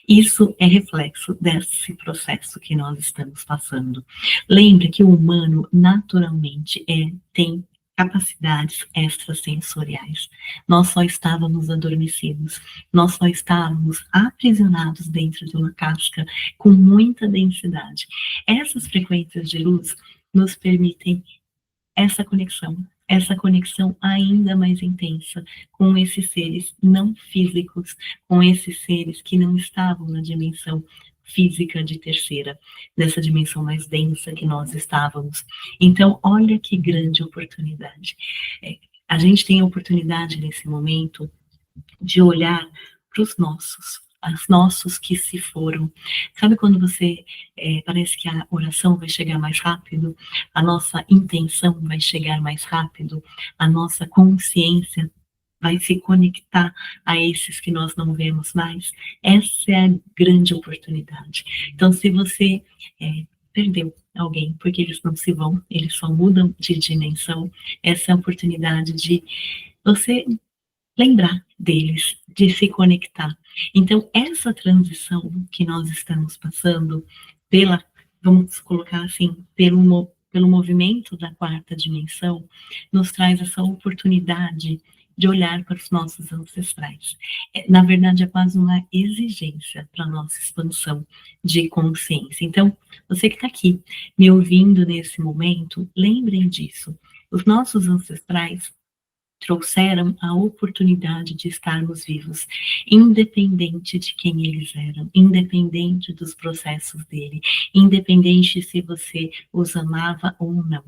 Isso é reflexo desse processo que nós estamos passando. Lembre que o humano naturalmente tem capacidades extrasensoriais. Nós só estávamos adormecidos, nós só estávamos aprisionados dentro de uma casca com muita densidade. Essas frequências de luz nos permitem essa conexão ainda mais intensa com esses seres não físicos, com esses seres que não estavam na dimensão física de terceira, nessa dimensão mais densa que nós estávamos. Então, olha que grande oportunidade. A gente tem a oportunidade nesse momento de olhar para os nossos que se foram. Sabe quando você, parece que a oração vai chegar mais rápido, a nossa intenção vai chegar mais rápido, a nossa consciência vai se conectar a esses que nós não vemos mais. Essa é a grande oportunidade. Então, se você perdeu alguém, porque eles não se vão, eles só mudam de dimensão, essa é a oportunidade de você lembrar deles, de se conectar. Então, essa transição que nós estamos passando vamos colocar assim, pelo movimento da quarta dimensão, nos traz essa oportunidade de olhar para os nossos ancestrais. Na verdade, é quase uma exigência para a nossa expansão de consciência. Então, você que está aqui me ouvindo nesse momento, lembrem disso. Os nossos ancestrais trouxeram a oportunidade de estarmos vivos, independente de quem eles eram, independente dos processos dele, independente se você os amava ou não,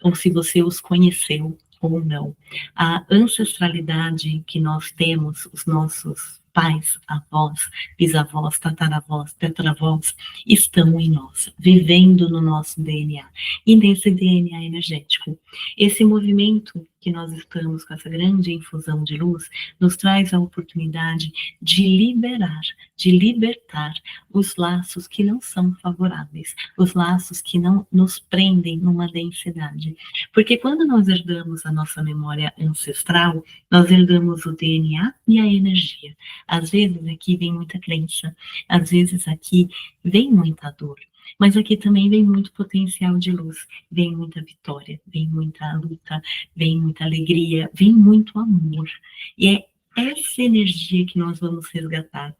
ou se você os conheceu ou não. A ancestralidade que nós temos, os nossos pais, avós, bisavós, tataravós, tetravós, estão em nós, vivendo no nosso DNA, e nesse DNA energético. Esse movimento que nós estamos com essa grande infusão de luz, nos traz a oportunidade de liberar, de libertar os laços que não são favoráveis, os laços que não nos prendem numa densidade. Porque quando nós herdamos a nossa memória ancestral, nós herdamos o DNA e a energia. Às vezes aqui vem muita crença, às vezes aqui vem muita dor, mas aqui também vem muito potencial de luz, vem muita vitória, vem muita luta, vem muita alegria, vem muito amor. E é essa energia que nós vamos resgatar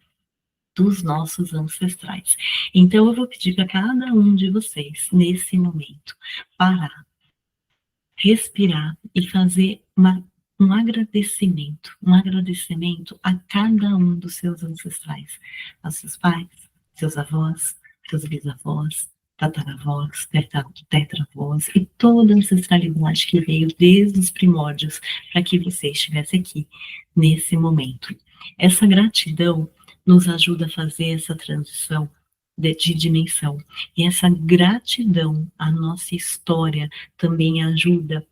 dos nossos ancestrais. Então eu vou pedir para cada um de vocês, nesse momento, parar, respirar e fazer um agradecimento a cada um dos seus ancestrais, aos seus pais, seus avós, seus bisavós, tataravós, tetravós e toda a ancestralidade que veio desde os primórdios para que você estivesse aqui nesse momento. Essa gratidão nos ajuda a fazer essa transição de dimensão. E essa gratidão à nossa história também ajuda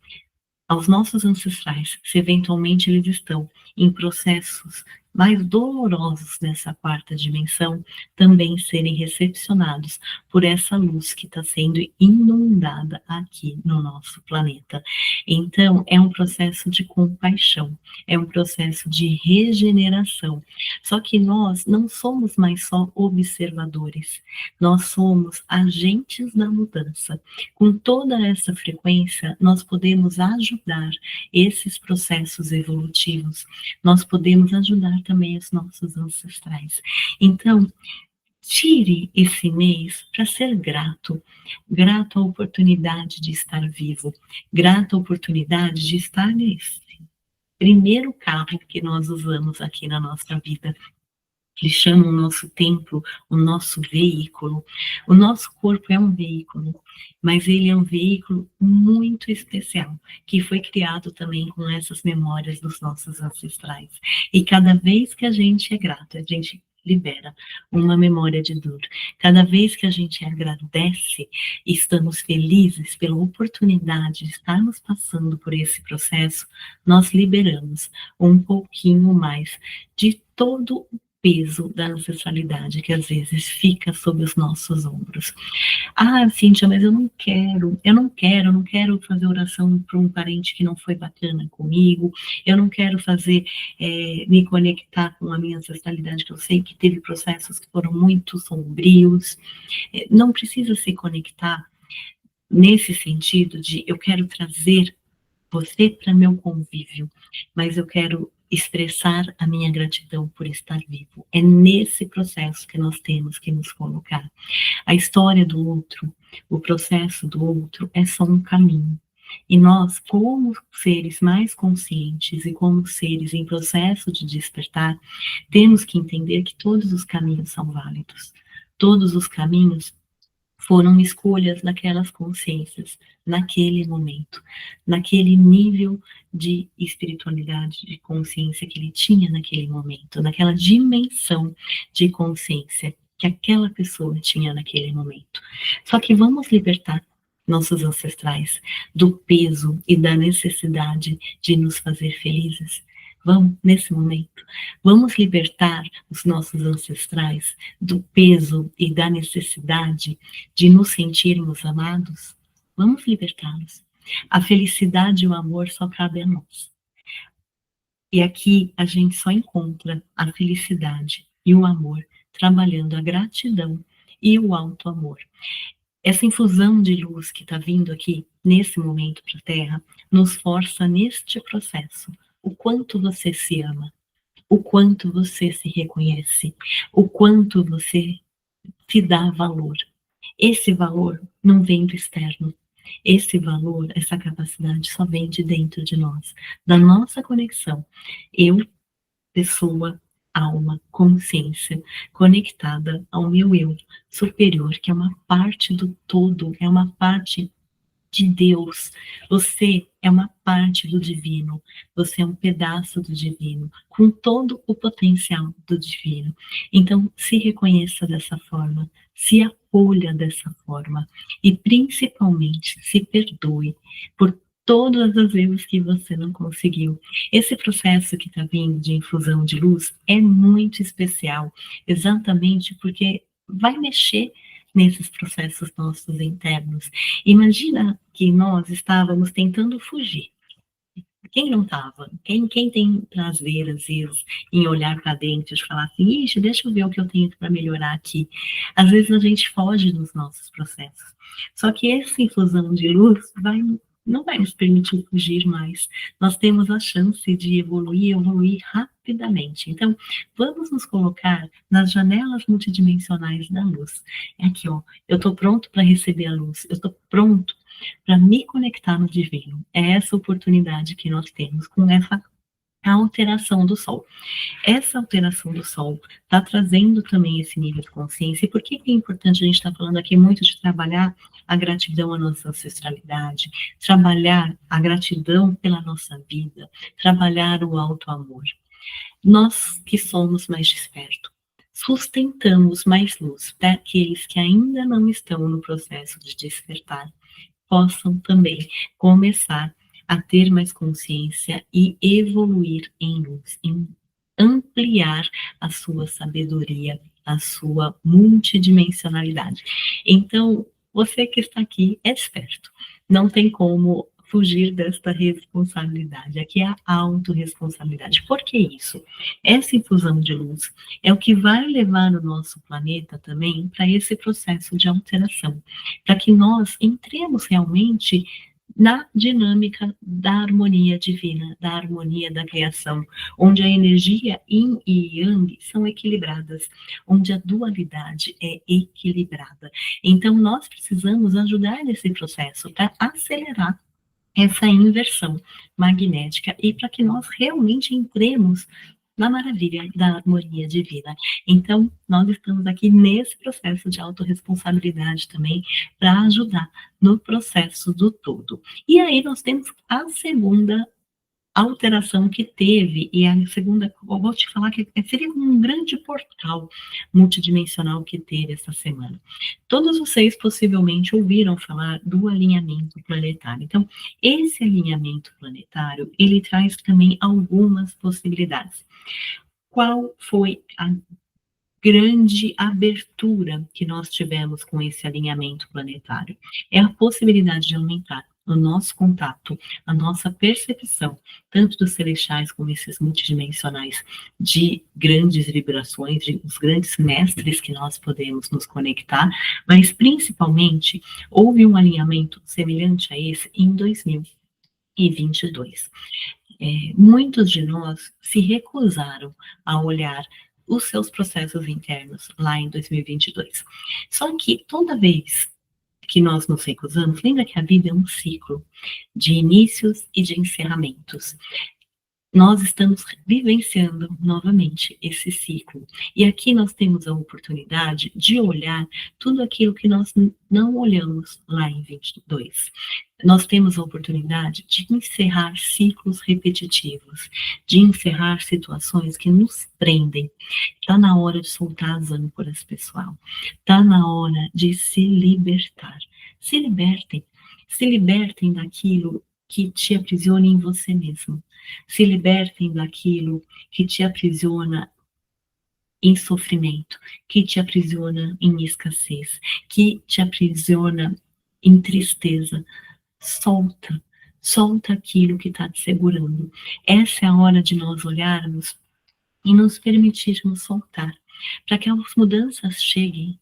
aos nossos ancestrais, se eventualmente eles estão em processos mais dolorosos nessa quarta dimensão, também serem recepcionados por essa luz que está sendo inundada aqui no nosso planeta. Então, é um processo de compaixão, é um processo de regeneração. Só que nós não somos mais só observadores, nós somos agentes da mudança. Com toda essa frequência, nós podemos ajudar esses processos evolutivos, nós podemos ajudar também os nossos ancestrais. Então, tire esse mês para ser grato, grato à oportunidade de estar vivo, grato à oportunidade de estar nesse primeiro carro que nós usamos aqui na nossa vida. Eles chamam o nosso templo, o nosso veículo. O nosso corpo é um veículo, mas ele é um veículo muito especial, que foi criado também com essas memórias dos nossos ancestrais. E cada vez que a gente é grato, a gente libera uma memória de dor. Cada vez que a gente agradece e estamos felizes pela oportunidade de estarmos passando por esse processo, nós liberamos um pouquinho mais de todo o peso da ancestralidade que às vezes fica sobre os nossos ombros. Ah, Cíntia, mas eu não quero fazer oração para um parente que não foi bacana comigo, eu não quero fazer, me conectar com a minha ancestralidade, que eu sei que teve processos que foram muito sombrios. Não precisa se conectar nesse sentido de eu quero trazer você para meu convívio, mas eu quero expressar a minha gratidão por estar vivo. É nesse processo que nós temos que nos colocar. A história do outro, o processo do outro é só um caminho. E nós, como seres mais conscientes e como seres em processo de despertar, temos que entender que todos os caminhos são válidos. Todos os caminhos foram escolhas daquelas consciências, naquele momento, naquele nível de espiritualidade, de consciência que ele tinha naquele momento, naquela dimensão de consciência que aquela pessoa tinha naquele momento. Só que vamos libertar nossos ancestrais do peso e da necessidade de nos fazer felizes. Vamos, nesse momento, vamos libertar os nossos ancestrais do peso e da necessidade de nos sentirmos amados? Vamos libertá-los. A felicidade e o amor só cabem a nós. E aqui a gente só encontra a felicidade e o amor trabalhando a gratidão e o alto amor. Essa infusão de luz que está vindo aqui, nesse momento para a Terra, nos força neste processo. O quanto você se ama, o quanto você se reconhece, o quanto você se dá valor. Esse valor não vem do externo. Esse valor, essa capacidade só vem de dentro de nós, da nossa conexão. Eu, pessoa, alma, consciência, conectada ao meu eu superior, que é uma parte do todo, é uma parte de Deus. Você é uma parte do divino. Você é um pedaço do divino, com todo o potencial do divino. Então, se reconheça dessa forma, se acolha dessa forma e, principalmente, se perdoe por todas as vezes que você não conseguiu. Esse processo que está vindo de infusão de luz é muito especial, exatamente porque vai mexer nesses processos nossos internos. Imagina que nós estávamos tentando fugir. Quem não estava? Quem tem prazer, às vezes, em olhar para dentro e falar assim, ixi, deixa eu ver o que eu tenho para melhorar aqui. Às vezes a gente foge dos nossos processos. Só que essa infusão de luz não vai nos permitir fugir mais. Nós temos a chance de evoluir rapidamente. Então, vamos nos colocar nas janelas multidimensionais da luz. É aqui, ó, eu estou pronto para receber a luz, eu estou pronto para me conectar no divino. É essa oportunidade que nós temos com essa alteração do Sol. Essa alteração do Sol está trazendo também esse nível de consciência. E por que é importante a gente estar falando aqui muito de trabalhar a gratidão à nossa ancestralidade, trabalhar a gratidão pela nossa vida, trabalhar o auto-amor? Nós que somos mais despertos, sustentamos mais luz para aqueles que ainda não estão no processo de despertar, possam também começar a ter mais consciência e evoluir em luz, em ampliar a sua sabedoria, a sua multidimensionalidade. Então, você que está aqui é esperto, não tem como fugir desta responsabilidade. Aqui é a autorresponsabilidade. Por que isso? Essa infusão de luz é o que vai levar o nosso planeta também para esse processo de alteração, para que nós entremos realmente na dinâmica da harmonia divina, da harmonia da criação, onde a energia yin e yang são equilibradas, onde a dualidade é equilibrada. Então, nós precisamos ajudar nesse processo para acelerar essa inversão magnética e para que nós realmente entremos na maravilha da harmonia divina. Então, nós estamos aqui nesse processo de autorresponsabilidade também para ajudar no processo do todo. E aí nós temos a segunda alteração que teve, e a segunda, eu vou te falar que seria um grande portal multidimensional que teve essa semana. Todos vocês possivelmente ouviram falar do alinhamento planetário. Então, esse alinhamento planetário, ele traz também algumas possibilidades. Qual foi a grande abertura que nós tivemos com esse alinhamento planetário? É a possibilidade de aumentar o nosso contato, a nossa percepção, tanto dos celestiais como esses multidimensionais, de grandes vibrações, de os grandes mestres que nós podemos nos conectar, mas principalmente houve um alinhamento semelhante a esse em 2022. Muitos de nós se recusaram a olhar os seus processos internos lá em 2022. Só que toda vez que nós nos recusamos, lembra que a vida é um ciclo de inícios e de encerramentos. Nós estamos vivenciando novamente esse ciclo. E aqui nós temos a oportunidade de olhar tudo aquilo que nós não olhamos lá em 22. Nós temos a oportunidade de encerrar ciclos repetitivos, de encerrar situações que nos prendem. Está na hora de soltar as âncoras, pessoal. Está na hora de se libertar. Se libertem daquilo que te aprisiona em você mesmo. Se libertem daquilo que te aprisiona em sofrimento, que te aprisiona em escassez, que te aprisiona em tristeza. Solta aquilo que está te segurando. Essa é a hora de nós olharmos e nos permitirmos soltar. Para que as mudanças cheguem,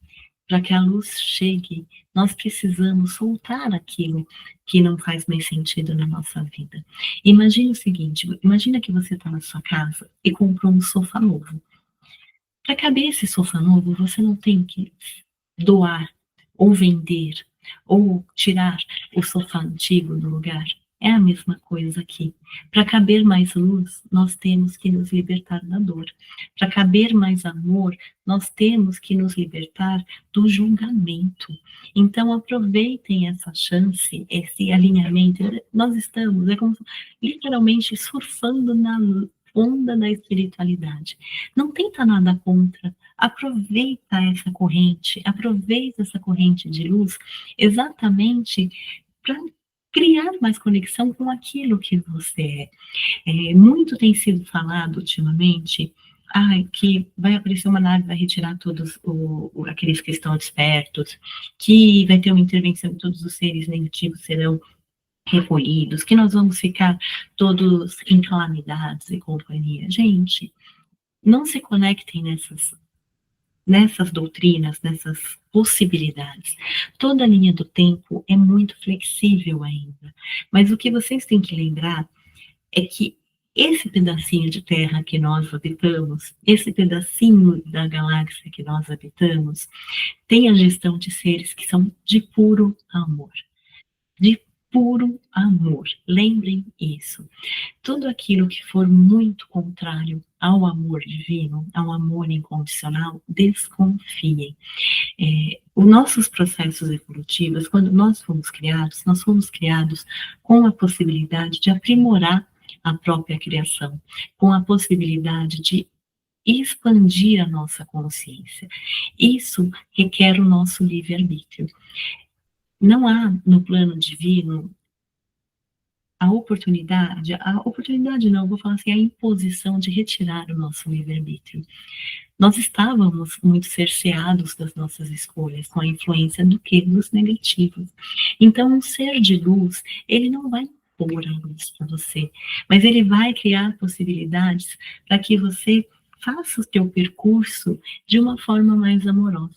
para que a luz chegue, nós precisamos soltar aquilo que não faz mais sentido na nossa vida. Imagine o seguinte, imagina que você está na sua casa e comprou um sofá novo. Para caber esse sofá novo, você não tem que doar ou vender ou tirar o sofá antigo do lugar. É a mesma coisa aqui. Para caber mais luz, nós temos que nos libertar da dor. Para caber mais amor, nós temos que nos libertar do julgamento. Então, aproveitem essa chance, esse alinhamento. Nós estamos, é como literalmente surfando na onda da espiritualidade. Não tenta nada contra. Aproveita essa corrente de luz exatamente para criar mais conexão com aquilo que você é. Muito tem sido falado ultimamente, que vai aparecer uma nave, vai retirar todos aqueles que estão despertos, que vai ter uma intervenção e todos os seres negativos serão recolhidos, que nós vamos ficar todos em calamidades e companhia. Gente, não se conectem nessas doutrinas, nessas possibilidades. Toda a linha do tempo é muito flexível ainda, mas o que vocês têm que lembrar é que esse pedacinho de terra que nós habitamos, esse pedacinho da galáxia que nós habitamos, tem a gestão de seres que são de puro amor. De puro amor. Lembrem isso. Tudo aquilo que for muito contrário ao amor divino, ao amor incondicional, desconfiem. Os nossos processos evolutivos, quando nós fomos criados com a possibilidade de aprimorar a própria criação, com a possibilidade de expandir a nossa consciência. Isso requer o nosso livre-arbítrio. Não há no plano divino a oportunidade não, vou falar assim, a imposição de retirar o nosso livre-arbítrio. Nós estávamos muito cerceados das nossas escolhas, com a influência do que? Dos negativos. Então, um ser de luz, ele não vai pôr a luz para você, mas ele vai criar possibilidades para que você faça o teu percurso de uma forma mais amorosa.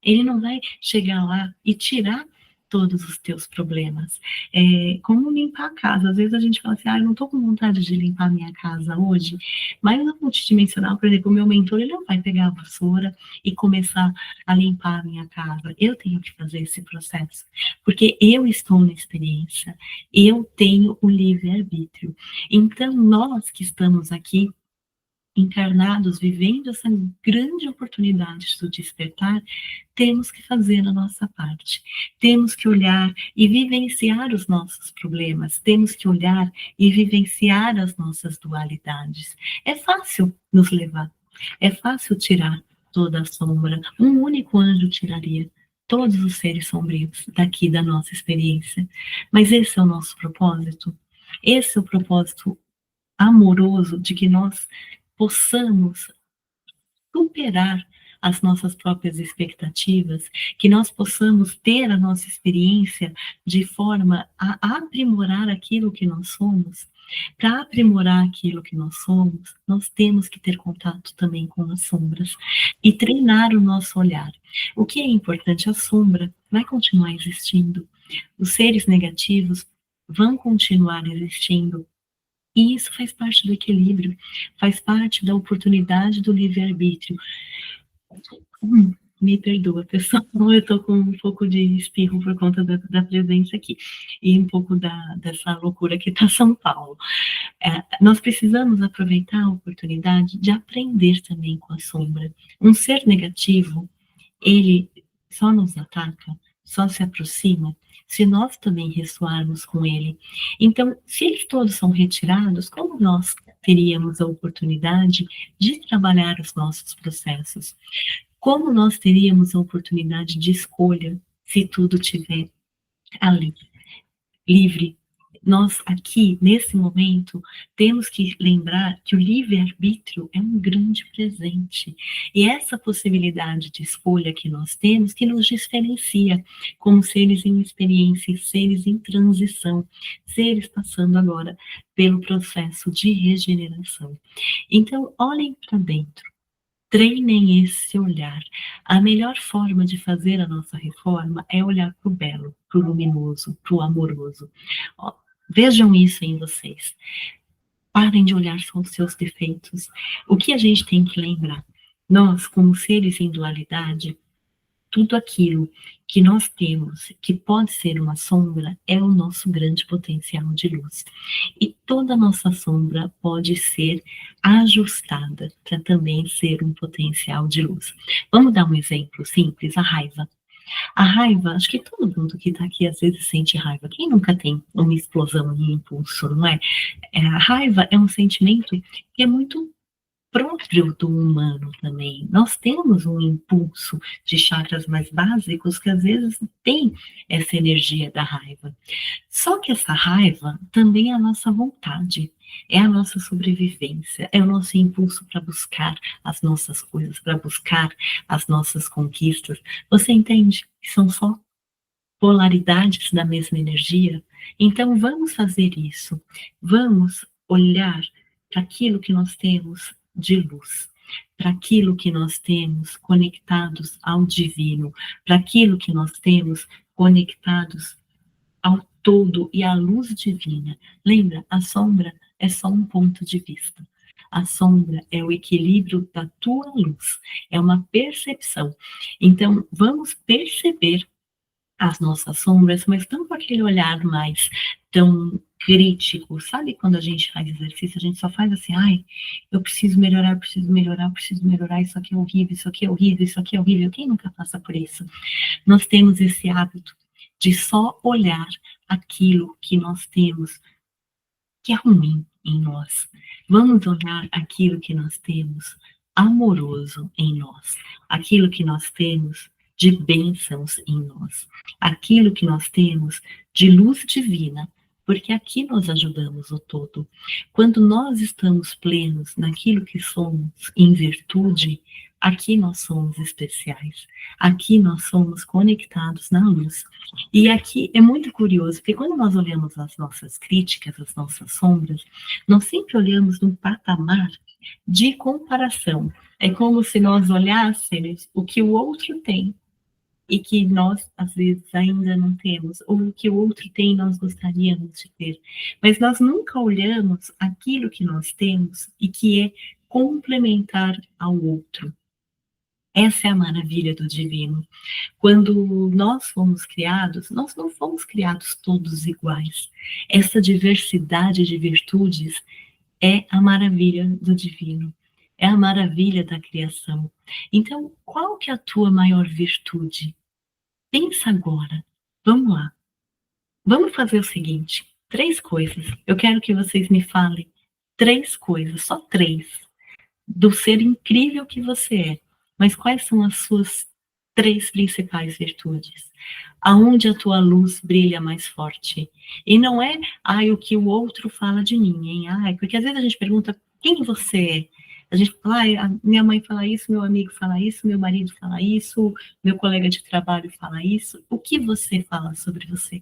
Ele não vai chegar lá e tirar todos os teus problemas. Como limpar a casa. Às vezes a gente fala assim, eu não estou com vontade de limpar minha casa hoje, mas no multidimensional, por exemplo, o meu mentor, ele não vai pegar a vassoura e começar a limpar a minha casa. Eu tenho que fazer esse processo, porque eu estou na experiência, eu tenho o livre-arbítrio. Então, nós que estamos aqui, encarnados, vivendo essa grande oportunidade do despertar, temos que fazer a nossa parte. Temos que olhar e vivenciar os nossos problemas. Temos que olhar e vivenciar as nossas dualidades. É fácil nos levar. É fácil tirar toda a sombra. Um único anjo tiraria todos os seres sombrios daqui da nossa experiência. Mas esse é o nosso propósito. Esse é o propósito amoroso de que nós possamos superar as nossas próprias expectativas, que nós possamos ter a nossa experiência de forma a aprimorar aquilo que nós somos. Para aprimorar aquilo que nós somos, nós temos que ter contato também com as sombras e treinar o nosso olhar. O que é importante, a sombra vai continuar existindo, os seres negativos vão continuar existindo. E isso faz parte do equilíbrio, faz parte da oportunidade do livre-arbítrio. Me perdoa, pessoal, eu estou com um pouco de espirro por conta da presença aqui, e um pouco dessa loucura que está São Paulo. Nós precisamos aproveitar a oportunidade de aprender também com a sombra. Um ser negativo, ele só nos ataca, só se aproxima se nós também ressoarmos com ele. Então, se eles todos são retirados, como nós teríamos a oportunidade de trabalhar os nossos processos? Como nós teríamos a oportunidade de escolha se tudo estiver ali, livre? Nós aqui, nesse momento, temos que lembrar que o livre-arbítrio é um grande presente. E essa possibilidade de escolha que nós temos, que nos diferencia como seres em experiência, seres em transição, seres passando agora pelo processo de regeneração. Então, olhem para dentro. Treinem esse olhar. A melhor forma de fazer a nossa reforma é olhar para o belo, para o luminoso, para o amoroso. Vejam isso em vocês. Parem de olhar só os seus defeitos. O que a gente tem que lembrar? Nós, como seres em dualidade, tudo aquilo que nós temos, que pode ser uma sombra, é o nosso grande potencial de luz. E toda a nossa sombra pode ser ajustada para também ser um potencial de luz. Vamos dar um exemplo simples, a raiva. A raiva, acho que todo mundo que está aqui às vezes sente raiva. Quem nunca tem uma explosão de impulso, não é? A raiva é um sentimento que é muito próprio do humano também. Nós temos um impulso de chakras mais básicos que às vezes tem essa energia da raiva. Só que essa raiva também é a nossa vontade, é a nossa sobrevivência, é o nosso impulso para buscar as nossas coisas, para buscar as nossas conquistas. Você entende que são só polaridades da mesma energia? Então vamos fazer isso. Vamos olhar para aquilo que nós temos de luz, para aquilo que nós temos conectados ao divino, para aquilo que nós temos conectados ao todo e à luz divina. Lembra, a sombra é só um ponto de vista. A sombra é o equilíbrio da tua luz, é uma percepção. Então, vamos perceber as nossas sombras, mas não com aquele olhar mais tão crítico. Sabe quando a gente faz exercício, a gente só faz assim, ai, eu preciso melhorar, isso aqui é horrível, isso aqui é horrível, isso aqui é horrível. Quem nunca passa por isso? Nós temos esse hábito de só olhar aquilo que nós temos que é ruim em nós. Vamos olhar aquilo que nós temos amoroso em nós, aquilo que nós temos de bênçãos em nós, aquilo que nós temos de luz divina, porque aqui nós ajudamos o todo. Quando nós estamos plenos naquilo que somos em virtude, aqui nós somos especiais, aqui nós somos conectados na luz. E aqui é muito curioso, porque quando nós olhamos as nossas críticas, as nossas sombras, nós sempre olhamos num patamar de comparação. É como se nós olhássemos o que o outro tem e que nós, às vezes, ainda não temos, ou o que o outro tem e nós gostaríamos de ter. Mas nós nunca olhamos aquilo que nós temos e que é complementar ao outro. Essa é a maravilha do divino. Quando nós fomos criados, nós não fomos criados todos iguais. Essa diversidade de virtudes é a maravilha do divino. É a maravilha da criação. Então, qual que é a tua maior virtude? Pensa agora. Vamos lá. Vamos fazer o seguinte. 3 coisas. Eu quero que vocês me falem 3 coisas, só 3, do ser incrível que você é. Mas quais são as suas 3 principais virtudes? Aonde a tua luz brilha mais forte? E não é, o que o outro fala de mim, hein? Porque às vezes a gente pergunta, quem você é? A gente fala, a minha mãe fala isso, meu amigo fala isso, meu marido fala isso, meu colega de trabalho fala isso. O que você fala sobre você?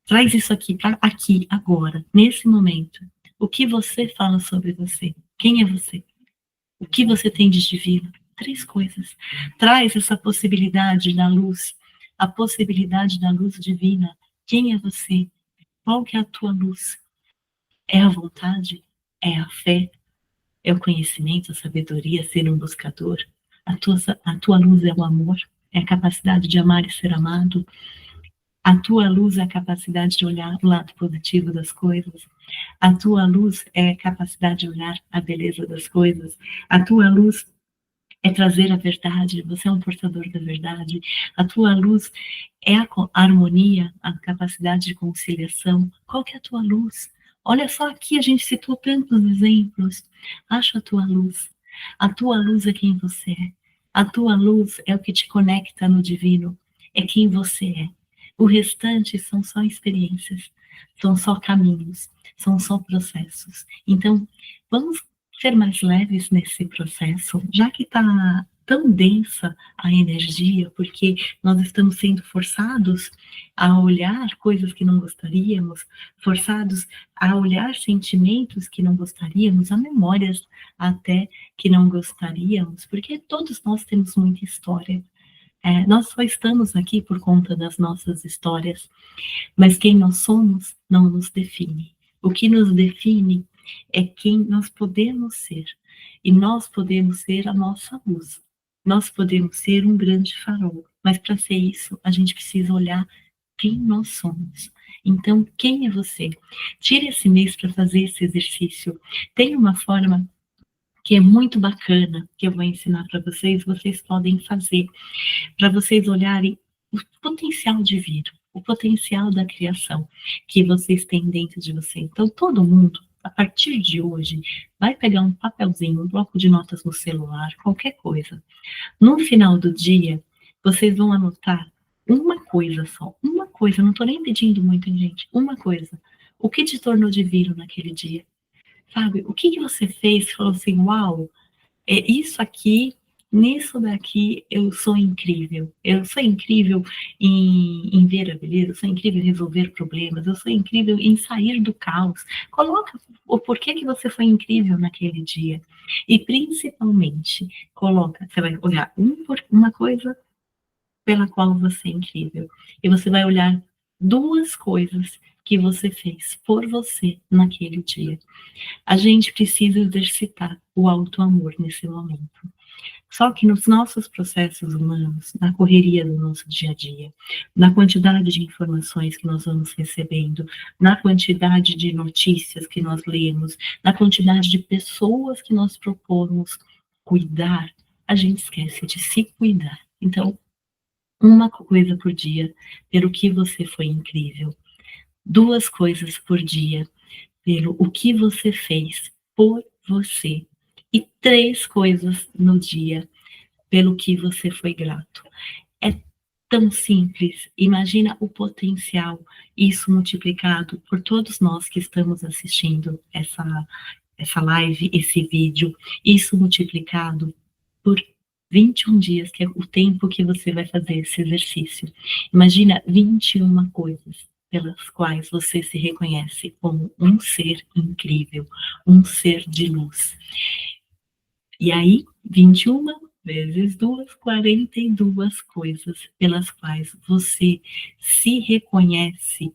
Traz isso aqui, aqui, agora, nesse momento. O que você fala sobre você? Quem é você? O que você tem de divino? 3 coisas. Traz essa possibilidade da luz, a possibilidade da luz divina. Quem é você? Qual que é a tua luz? É a vontade? É a fé? É o conhecimento, a sabedoria, ser um buscador? A tua luz é o amor? É a capacidade de amar e ser amado? A tua luz é a capacidade de olhar o lado positivo das coisas? A tua luz é a capacidade de olhar a beleza das coisas? A tua luz é trazer a verdade, você é um portador da verdade. A tua luz é a harmonia, a capacidade de conciliação. Qual que é a tua luz? Olha só aqui, a gente citou tantos exemplos. Acha a tua luz. A tua luz é quem você é. A tua luz é o que te conecta no divino. É quem você é. O restante são só experiências, são só caminhos, são só processos. Então, vamos ser mais leves nesse processo, já que está tão densa a energia, porque nós estamos sendo forçados a olhar coisas que não gostaríamos, forçados a olhar sentimentos que não gostaríamos, a memórias até que não gostaríamos, porque todos nós temos muita história. Nós só estamos aqui por conta das nossas histórias, mas quem nós somos não nos define. O que nos define é quem nós podemos ser, e nós podemos ser a nossa luz. nós podemos ser um grande farol, mas para ser isso, a gente precisa olhar quem nós somos. Então, quem é você? Tire esse mês para fazer esse exercício. Tem uma forma que é muito bacana, que eu vou ensinar para vocês podem fazer, para vocês olharem o potencial divino, o potencial da criação que vocês têm dentro de você. Então, todo mundo, a partir de hoje, vai pegar um papelzinho, um bloco de notas no celular, qualquer coisa. No final do dia, vocês vão anotar uma coisa só, uma coisa, não estou nem pedindo muito, hein, gente, uma coisa. O que te tornou divino naquele dia? Sabe, o que você fez que falou assim, uau, é isso aqui, nisso daqui eu sou incrível em ver a beleza, eu sou incrível em resolver problemas, eu sou incrível em sair do caos. Coloca o porquê que você foi incrível naquele dia. E principalmente, você vai olhar uma coisa pela qual você é incrível. E você vai olhar duas coisas que você fez por você naquele dia. A gente precisa exercitar o auto-amor nesse momento. Só que nos nossos processos humanos, na correria do nosso dia a dia, na quantidade de informações que nós vamos recebendo, na quantidade de notícias que nós lemos, na quantidade de pessoas que nós propomos cuidar, a gente esquece de se cuidar. Então, uma coisa por dia, pelo que você foi incrível. Duas coisas por dia, pelo o que você fez por você. E 3 coisas no dia, pelo que você foi grato. É tão simples. Imagina o potencial, isso multiplicado por todos nós que estamos assistindo essa live, esse vídeo, isso multiplicado por 21 dias, que é o tempo que você vai fazer esse exercício. Imagina 21 coisas pelas quais você se reconhece como um ser incrível, um ser de luz. E aí, 21 vezes 2, 42 coisas pelas quais você se reconhece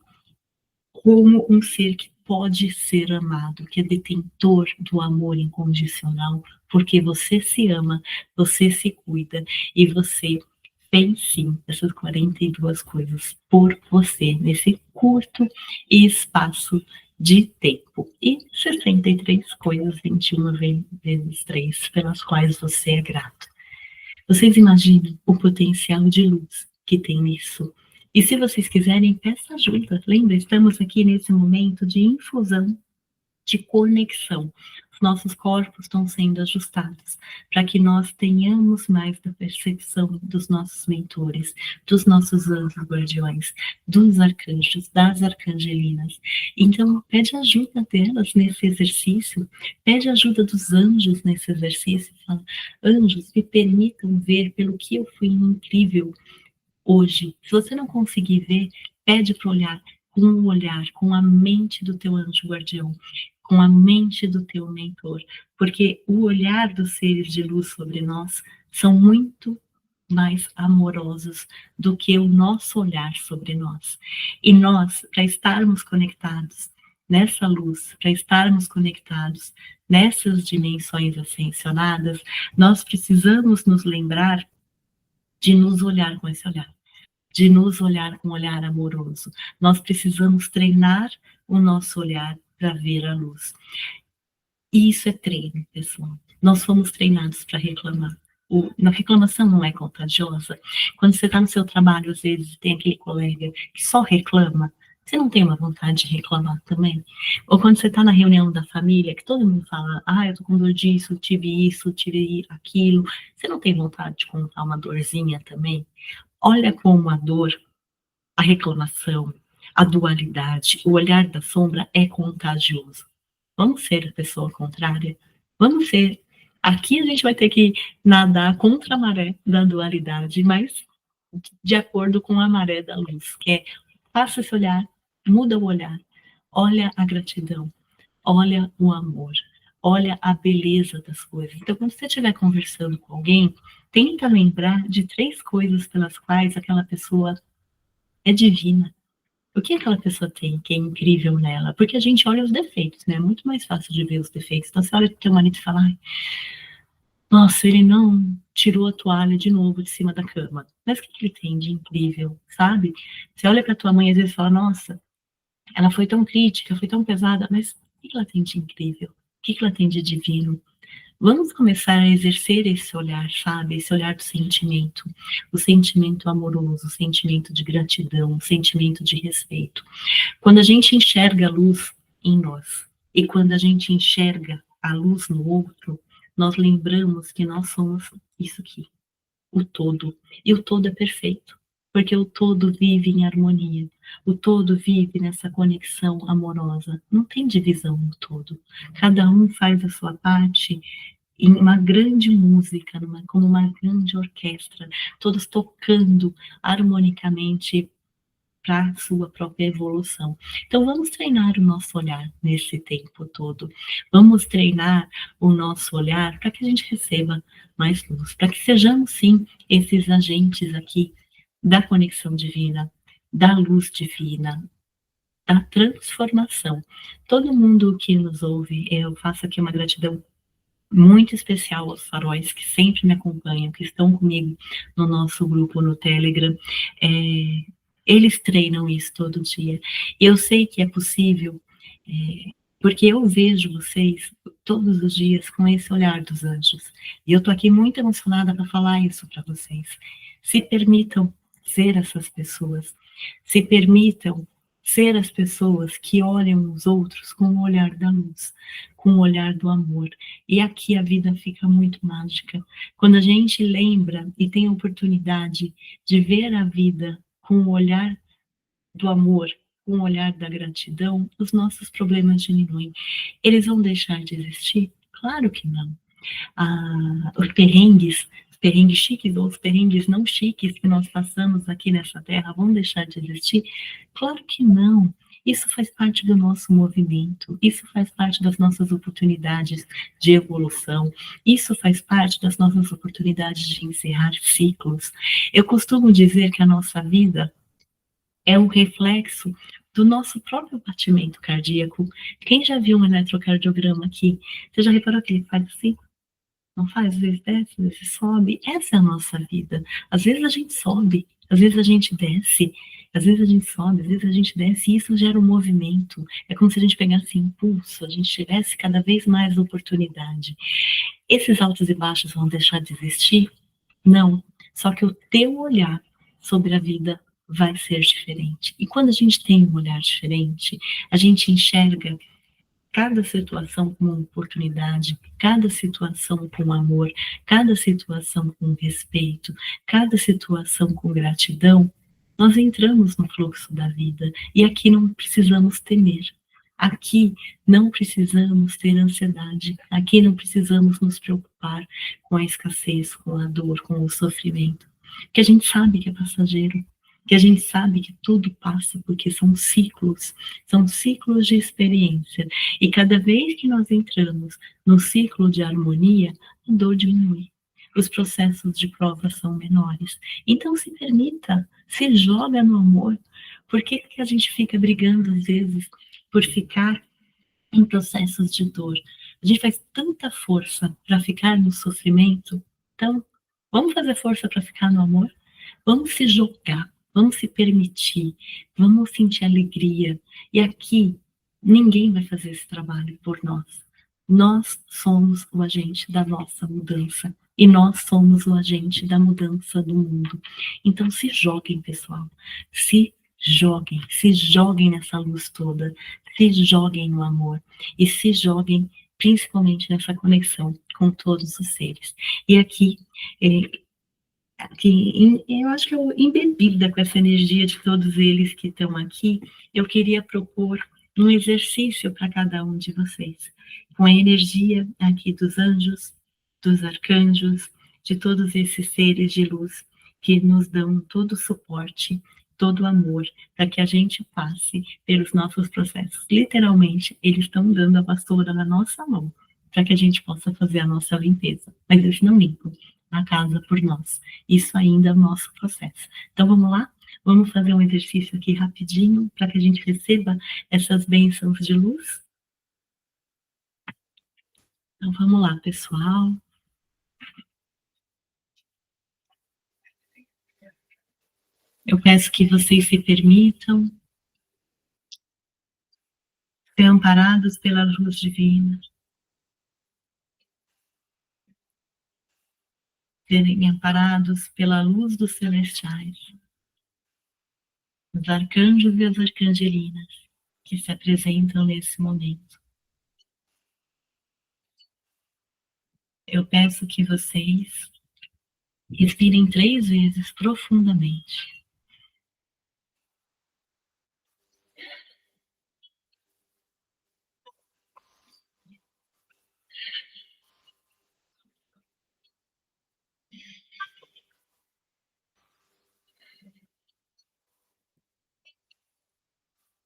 como um ser que pode ser amado, que é detentor do amor incondicional, porque você se ama, você se cuida e você fez sim essas 42 coisas por você, nesse curto espaço de tempo. E 63 coisas, 21 vezes 3, pelas quais você é grato. Vocês imaginam o potencial de luz que tem nisso? E se vocês quiserem, peça ajuda. Lembra, estamos aqui nesse momento de infusão, de conexão. Os nossos corpos estão sendo ajustados para que nós tenhamos mais da percepção dos nossos mentores, dos nossos anjos guardiões, dos arcanjos, das arcangelinas. Então, pede ajuda delas nesse exercício, pede ajuda dos anjos nesse exercício. Fala, anjos, me permitam ver pelo que eu fui incrível hoje. Se você não conseguir ver, pede para olhar com o olhar, com a mente do teu anjo guardião, com a mente do teu mentor, porque o olhar dos seres de luz sobre nós são muito mais amorosos do que o nosso olhar sobre nós. E nós, para estarmos conectados nessa luz, para estarmos conectados nessas dimensões ascensionadas, nós precisamos nos lembrar de nos olhar com esse olhar, de nos olhar com um olhar amoroso. Nós precisamos treinar o nosso olhar para ver a luz. E isso é treino, pessoal. Nós fomos treinados para reclamar. A reclamação não é contagiosa. Quando você está no seu trabalho, às vezes, tem aquele colega que só reclama, você não tem uma vontade de reclamar também? Ou quando você está na reunião da família, que todo mundo fala, eu tô com dor disso, tive aquilo, você não tem vontade de contar uma dorzinha também? Olha como a dor, a reclamação, a dualidade, o olhar da sombra é contagioso. Vamos ser a pessoa contrária? Vamos ser. Aqui a gente vai ter que nadar contra a maré da dualidade, mas de acordo com a maré da luz, que é faça esse olhar, muda o olhar, olha a gratidão, olha o amor, olha a beleza das coisas. Então, quando você estiver conversando com alguém, tenta lembrar de 3 coisas pelas quais aquela pessoa é divina. O que aquela pessoa tem que é incrível nela? Porque a gente olha os defeitos, né? É muito mais fácil de ver os defeitos. Então, você olha pro teu marido e fala, Nossa, ele não tirou a toalha de novo de cima da cama. Mas o que ele tem de incrível, sabe? Você olha para tua mãe às vezes e fala, nossa, ela foi tão crítica, foi tão pesada, mas o que ela tem de incrível? O que ela tem de divino? Vamos começar a exercer esse olhar, sabe? Esse olhar do sentimento. O sentimento amoroso, o sentimento de gratidão, o sentimento de respeito. Quando a gente enxerga a luz em nós e quando a gente enxerga a luz no outro, nós lembramos que nós somos isso aqui, o todo. E o todo é perfeito, porque o todo vive em harmonia. O todo vive nessa conexão amorosa. Não tem divisão no todo. Cada um faz a sua parte em uma grande música, como uma grande orquestra, todos tocando harmonicamente para a sua própria evolução. Então, vamos treinar o nosso olhar nesse tempo todo. Vamos treinar o nosso olhar para que a gente receba mais luz, para que sejamos, sim, esses agentes aqui da conexão divina, da luz divina, da transformação. Todo mundo que nos ouve, eu faço aqui uma gratidão muito especial aos faróis que sempre me acompanham, que estão comigo no nosso grupo no Telegram. Eles treinam isso todo dia. Eu sei que é possível, porque eu vejo vocês todos os dias com esse olhar dos anjos. E eu estou aqui muito emocionada para falar isso para vocês. Se permitam ser essas pessoas. Se permitam ser as pessoas que olham os outros com o olhar da luz, com o olhar do amor. E aqui a vida fica muito mágica. Quando a gente lembra e tem a oportunidade de ver a vida com o olhar do amor, com o olhar da gratidão, os nossos problemas diminuem. Eles vão deixar de existir? Claro que não. Os perrengues chiques ou os perrengues não chiques que nós passamos aqui nessa terra vão deixar de existir? Claro que não. Isso faz parte do nosso movimento, isso faz parte das nossas oportunidades de evolução, isso faz parte das nossas oportunidades de encerrar ciclos. Eu costumo dizer que a nossa vida é um reflexo do nosso próprio batimento cardíaco. Quem já viu um eletrocardiograma aqui, você já reparou que ele faz assim? Não faz? Às vezes desce, às vezes sobe. Essa é a nossa vida. Às vezes a gente sobe, às vezes a gente desce, às vezes a gente sobe, às vezes a gente desce, e isso gera um movimento. É como se a gente pegasse impulso, a gente tivesse cada vez mais oportunidade. Esses altos e baixos vão deixar de existir? Não. Só que o teu olhar sobre a vida vai ser diferente. E quando a gente tem um olhar diferente, a gente enxerga cada situação com uma oportunidade, cada situação com amor, cada situação com respeito, cada situação com gratidão, nós entramos no fluxo da vida e aqui não precisamos temer. Aqui não precisamos ter ansiedade, aqui não precisamos nos preocupar com a escassez, com a dor, com o sofrimento, que a gente sabe que é passageiro, que a gente sabe que tudo passa, porque são ciclos de experiência. E cada vez que nós entramos no ciclo de harmonia, a dor diminui. Os processos de prova são menores. Então se permita, se joga no amor. Por que a gente fica brigando às vezes por ficar em processos de dor? A gente faz tanta força para ficar no sofrimento. Então, vamos fazer força para ficar no amor? Vamos se jogar. Vamos se permitir, vamos sentir alegria. E aqui, ninguém vai fazer esse trabalho por nós. Nós somos o agente da nossa mudança. E nós somos o agente da mudança do mundo. Então, se joguem, pessoal. Se joguem nessa luz toda. Se joguem no amor. E se joguem, principalmente, nessa conexão com todos os seres. E aqui, eu acho que eu, embebida com essa energia de todos eles que estão aqui, eu queria propor um exercício para cada um de vocês, com a energia aqui dos anjos, dos arcanjos, de todos esses seres de luz que nos dão todo o suporte, todo o amor, para que a gente passe pelos nossos processos. Literalmente, eles estão dando a vassoura na nossa mão, para que a gente possa fazer a nossa limpeza. Mas eles não limpam a casa por nós. Isso ainda é o nosso processo. Então vamos lá? Vamos fazer um exercício aqui rapidinho para que a gente receba essas bênçãos de luz? Então vamos lá, pessoal. Eu peço que vocês se permitam ser amparados pela luz divina, serem amparados pela luz dos celestiais, os arcanjos e as arcangelinas que se apresentam nesse momento. Eu peço que vocês respirem 3 vezes profundamente.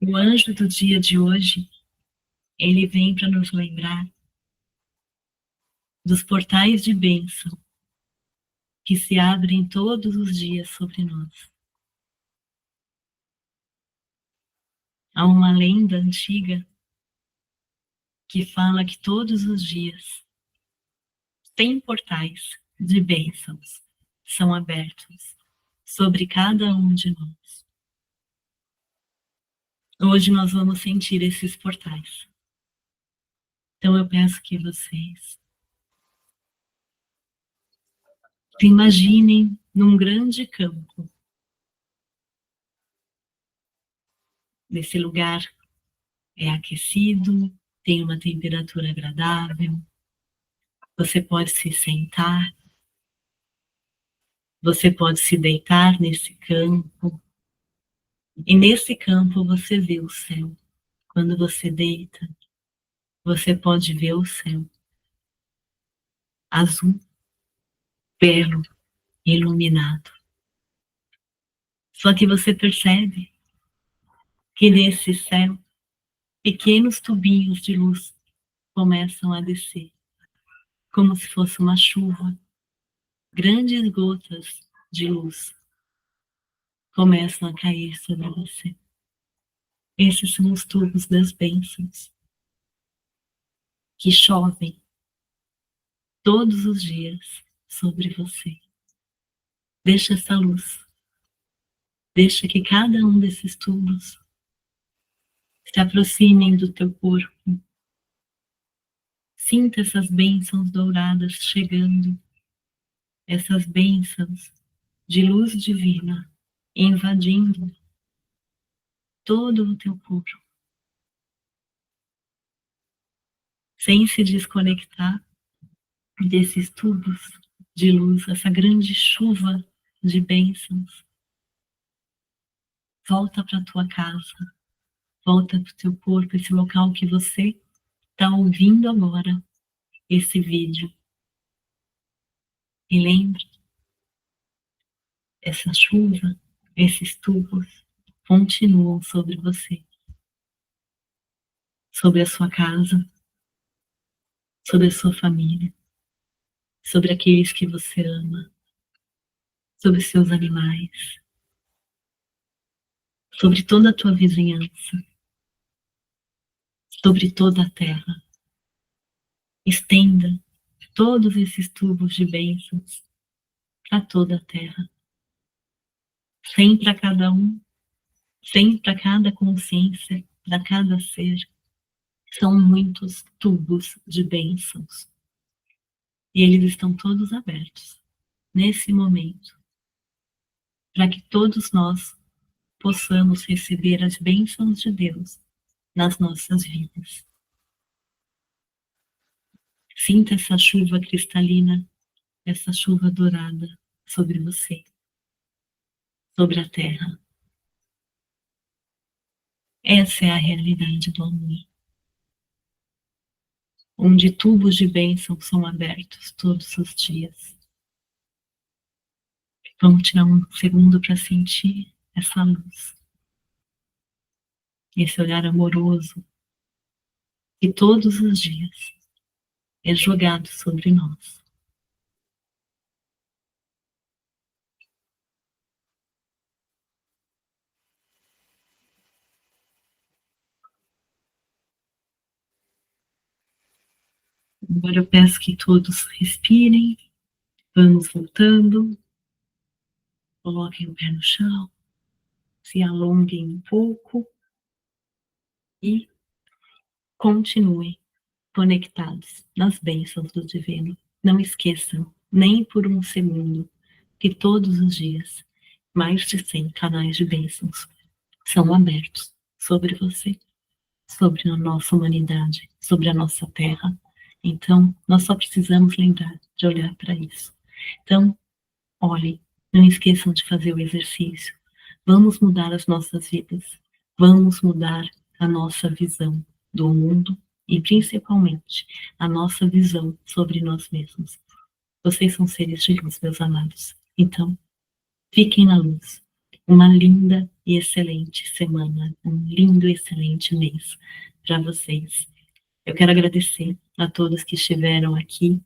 O anjo do dia de hoje, ele vem para nos lembrar dos portais de bênção que se abrem todos os dias sobre nós. Há uma lenda antiga que fala que todos os dias 100 portais de bênçãos são abertos sobre cada um de nós. Hoje nós vamos sentir esses portais. Então eu peço que vocês se imaginem num grande campo. Esse lugar é aquecido, tem uma temperatura agradável. Você pode se sentar, você pode se deitar nesse campo. E nesse campo você vê o céu. Quando você deita, você pode ver o céu azul, belo, iluminado. Só que você percebe que nesse céu, pequenos tubinhos de luz começam a descer, como se fosse uma chuva. Grandes gotas de luz começam a cair sobre você. Esses são os tubos das bênçãos que chovem todos os dias sobre você. Deixa essa luz, deixa que cada um desses tubos se aproximem do teu corpo. Sinta essas bênçãos douradas chegando, essas bênçãos de luz divina invadindo todo o teu corpo, sem se desconectar desses tubos de luz, essa grande chuva de bênçãos. Volta para a tua casa, volta para o teu corpo, esse local que você está ouvindo agora, esse vídeo. E lembre, essa chuva, esses tubos continuam sobre você, sobre a sua casa, sobre a sua família, sobre aqueles que você ama, sobre seus animais, sobre toda a tua vizinhança, sobre toda a terra. Estenda todos esses tubos de bênçãos para toda a terra. 100 para cada um, 100 para cada consciência, para cada ser. São muitos tubos de bênçãos. E eles estão todos abertos, nesse momento, para que todos nós possamos receber as bênçãos de Deus nas nossas vidas. Sinta essa chuva cristalina, essa chuva dourada sobre você, sobre a terra. Essa é a realidade do amor, onde tubos de bênção são abertos todos os dias. Vamos tirar um segundo para sentir essa luz, esse olhar amoroso que todos os dias é jogado sobre nós. Agora eu peço que todos respirem, vamos voltando, coloquem o pé no chão, se alonguem um pouco e continuem conectados nas bênçãos do divino. Não esqueçam, nem por um segundo, que todos os dias, mais de 100 canais de bênçãos são abertos sobre você, sobre a nossa humanidade, sobre a nossa terra. Então, nós só precisamos lembrar de olhar para isso. Então, olhem, não esqueçam de fazer o exercício. Vamos mudar as nossas vidas. Vamos mudar a nossa visão do mundo e, principalmente, a nossa visão sobre nós mesmos. Vocês são seres de luz, meus amados. Então, fiquem na luz. Uma linda e excelente semana, um lindo e excelente mês para vocês. Eu quero agradecer a todos que estiveram aqui.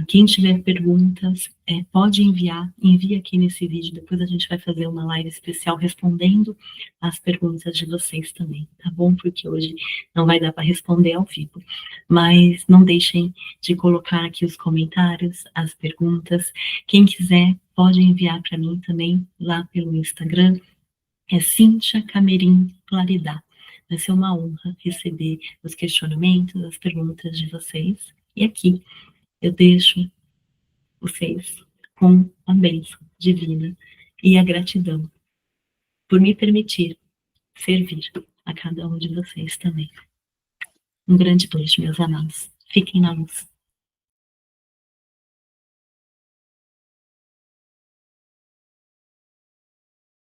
Quem tiver perguntas, pode envie aqui nesse vídeo, depois a gente vai fazer uma live especial respondendo as perguntas de vocês também, tá bom? Porque hoje não vai dar para responder ao vivo, mas não deixem de colocar aqui os comentários, as perguntas. Quem quiser, pode enviar para mim também lá pelo Instagram, é Cíntia Camerim Claridá. Vai ser uma honra receber os questionamentos, as perguntas de vocês, e aqui eu deixo vocês com a bênção divina e a gratidão por me permitir servir a cada um de vocês também. Um grande beijo, meus amados. Fiquem na luz.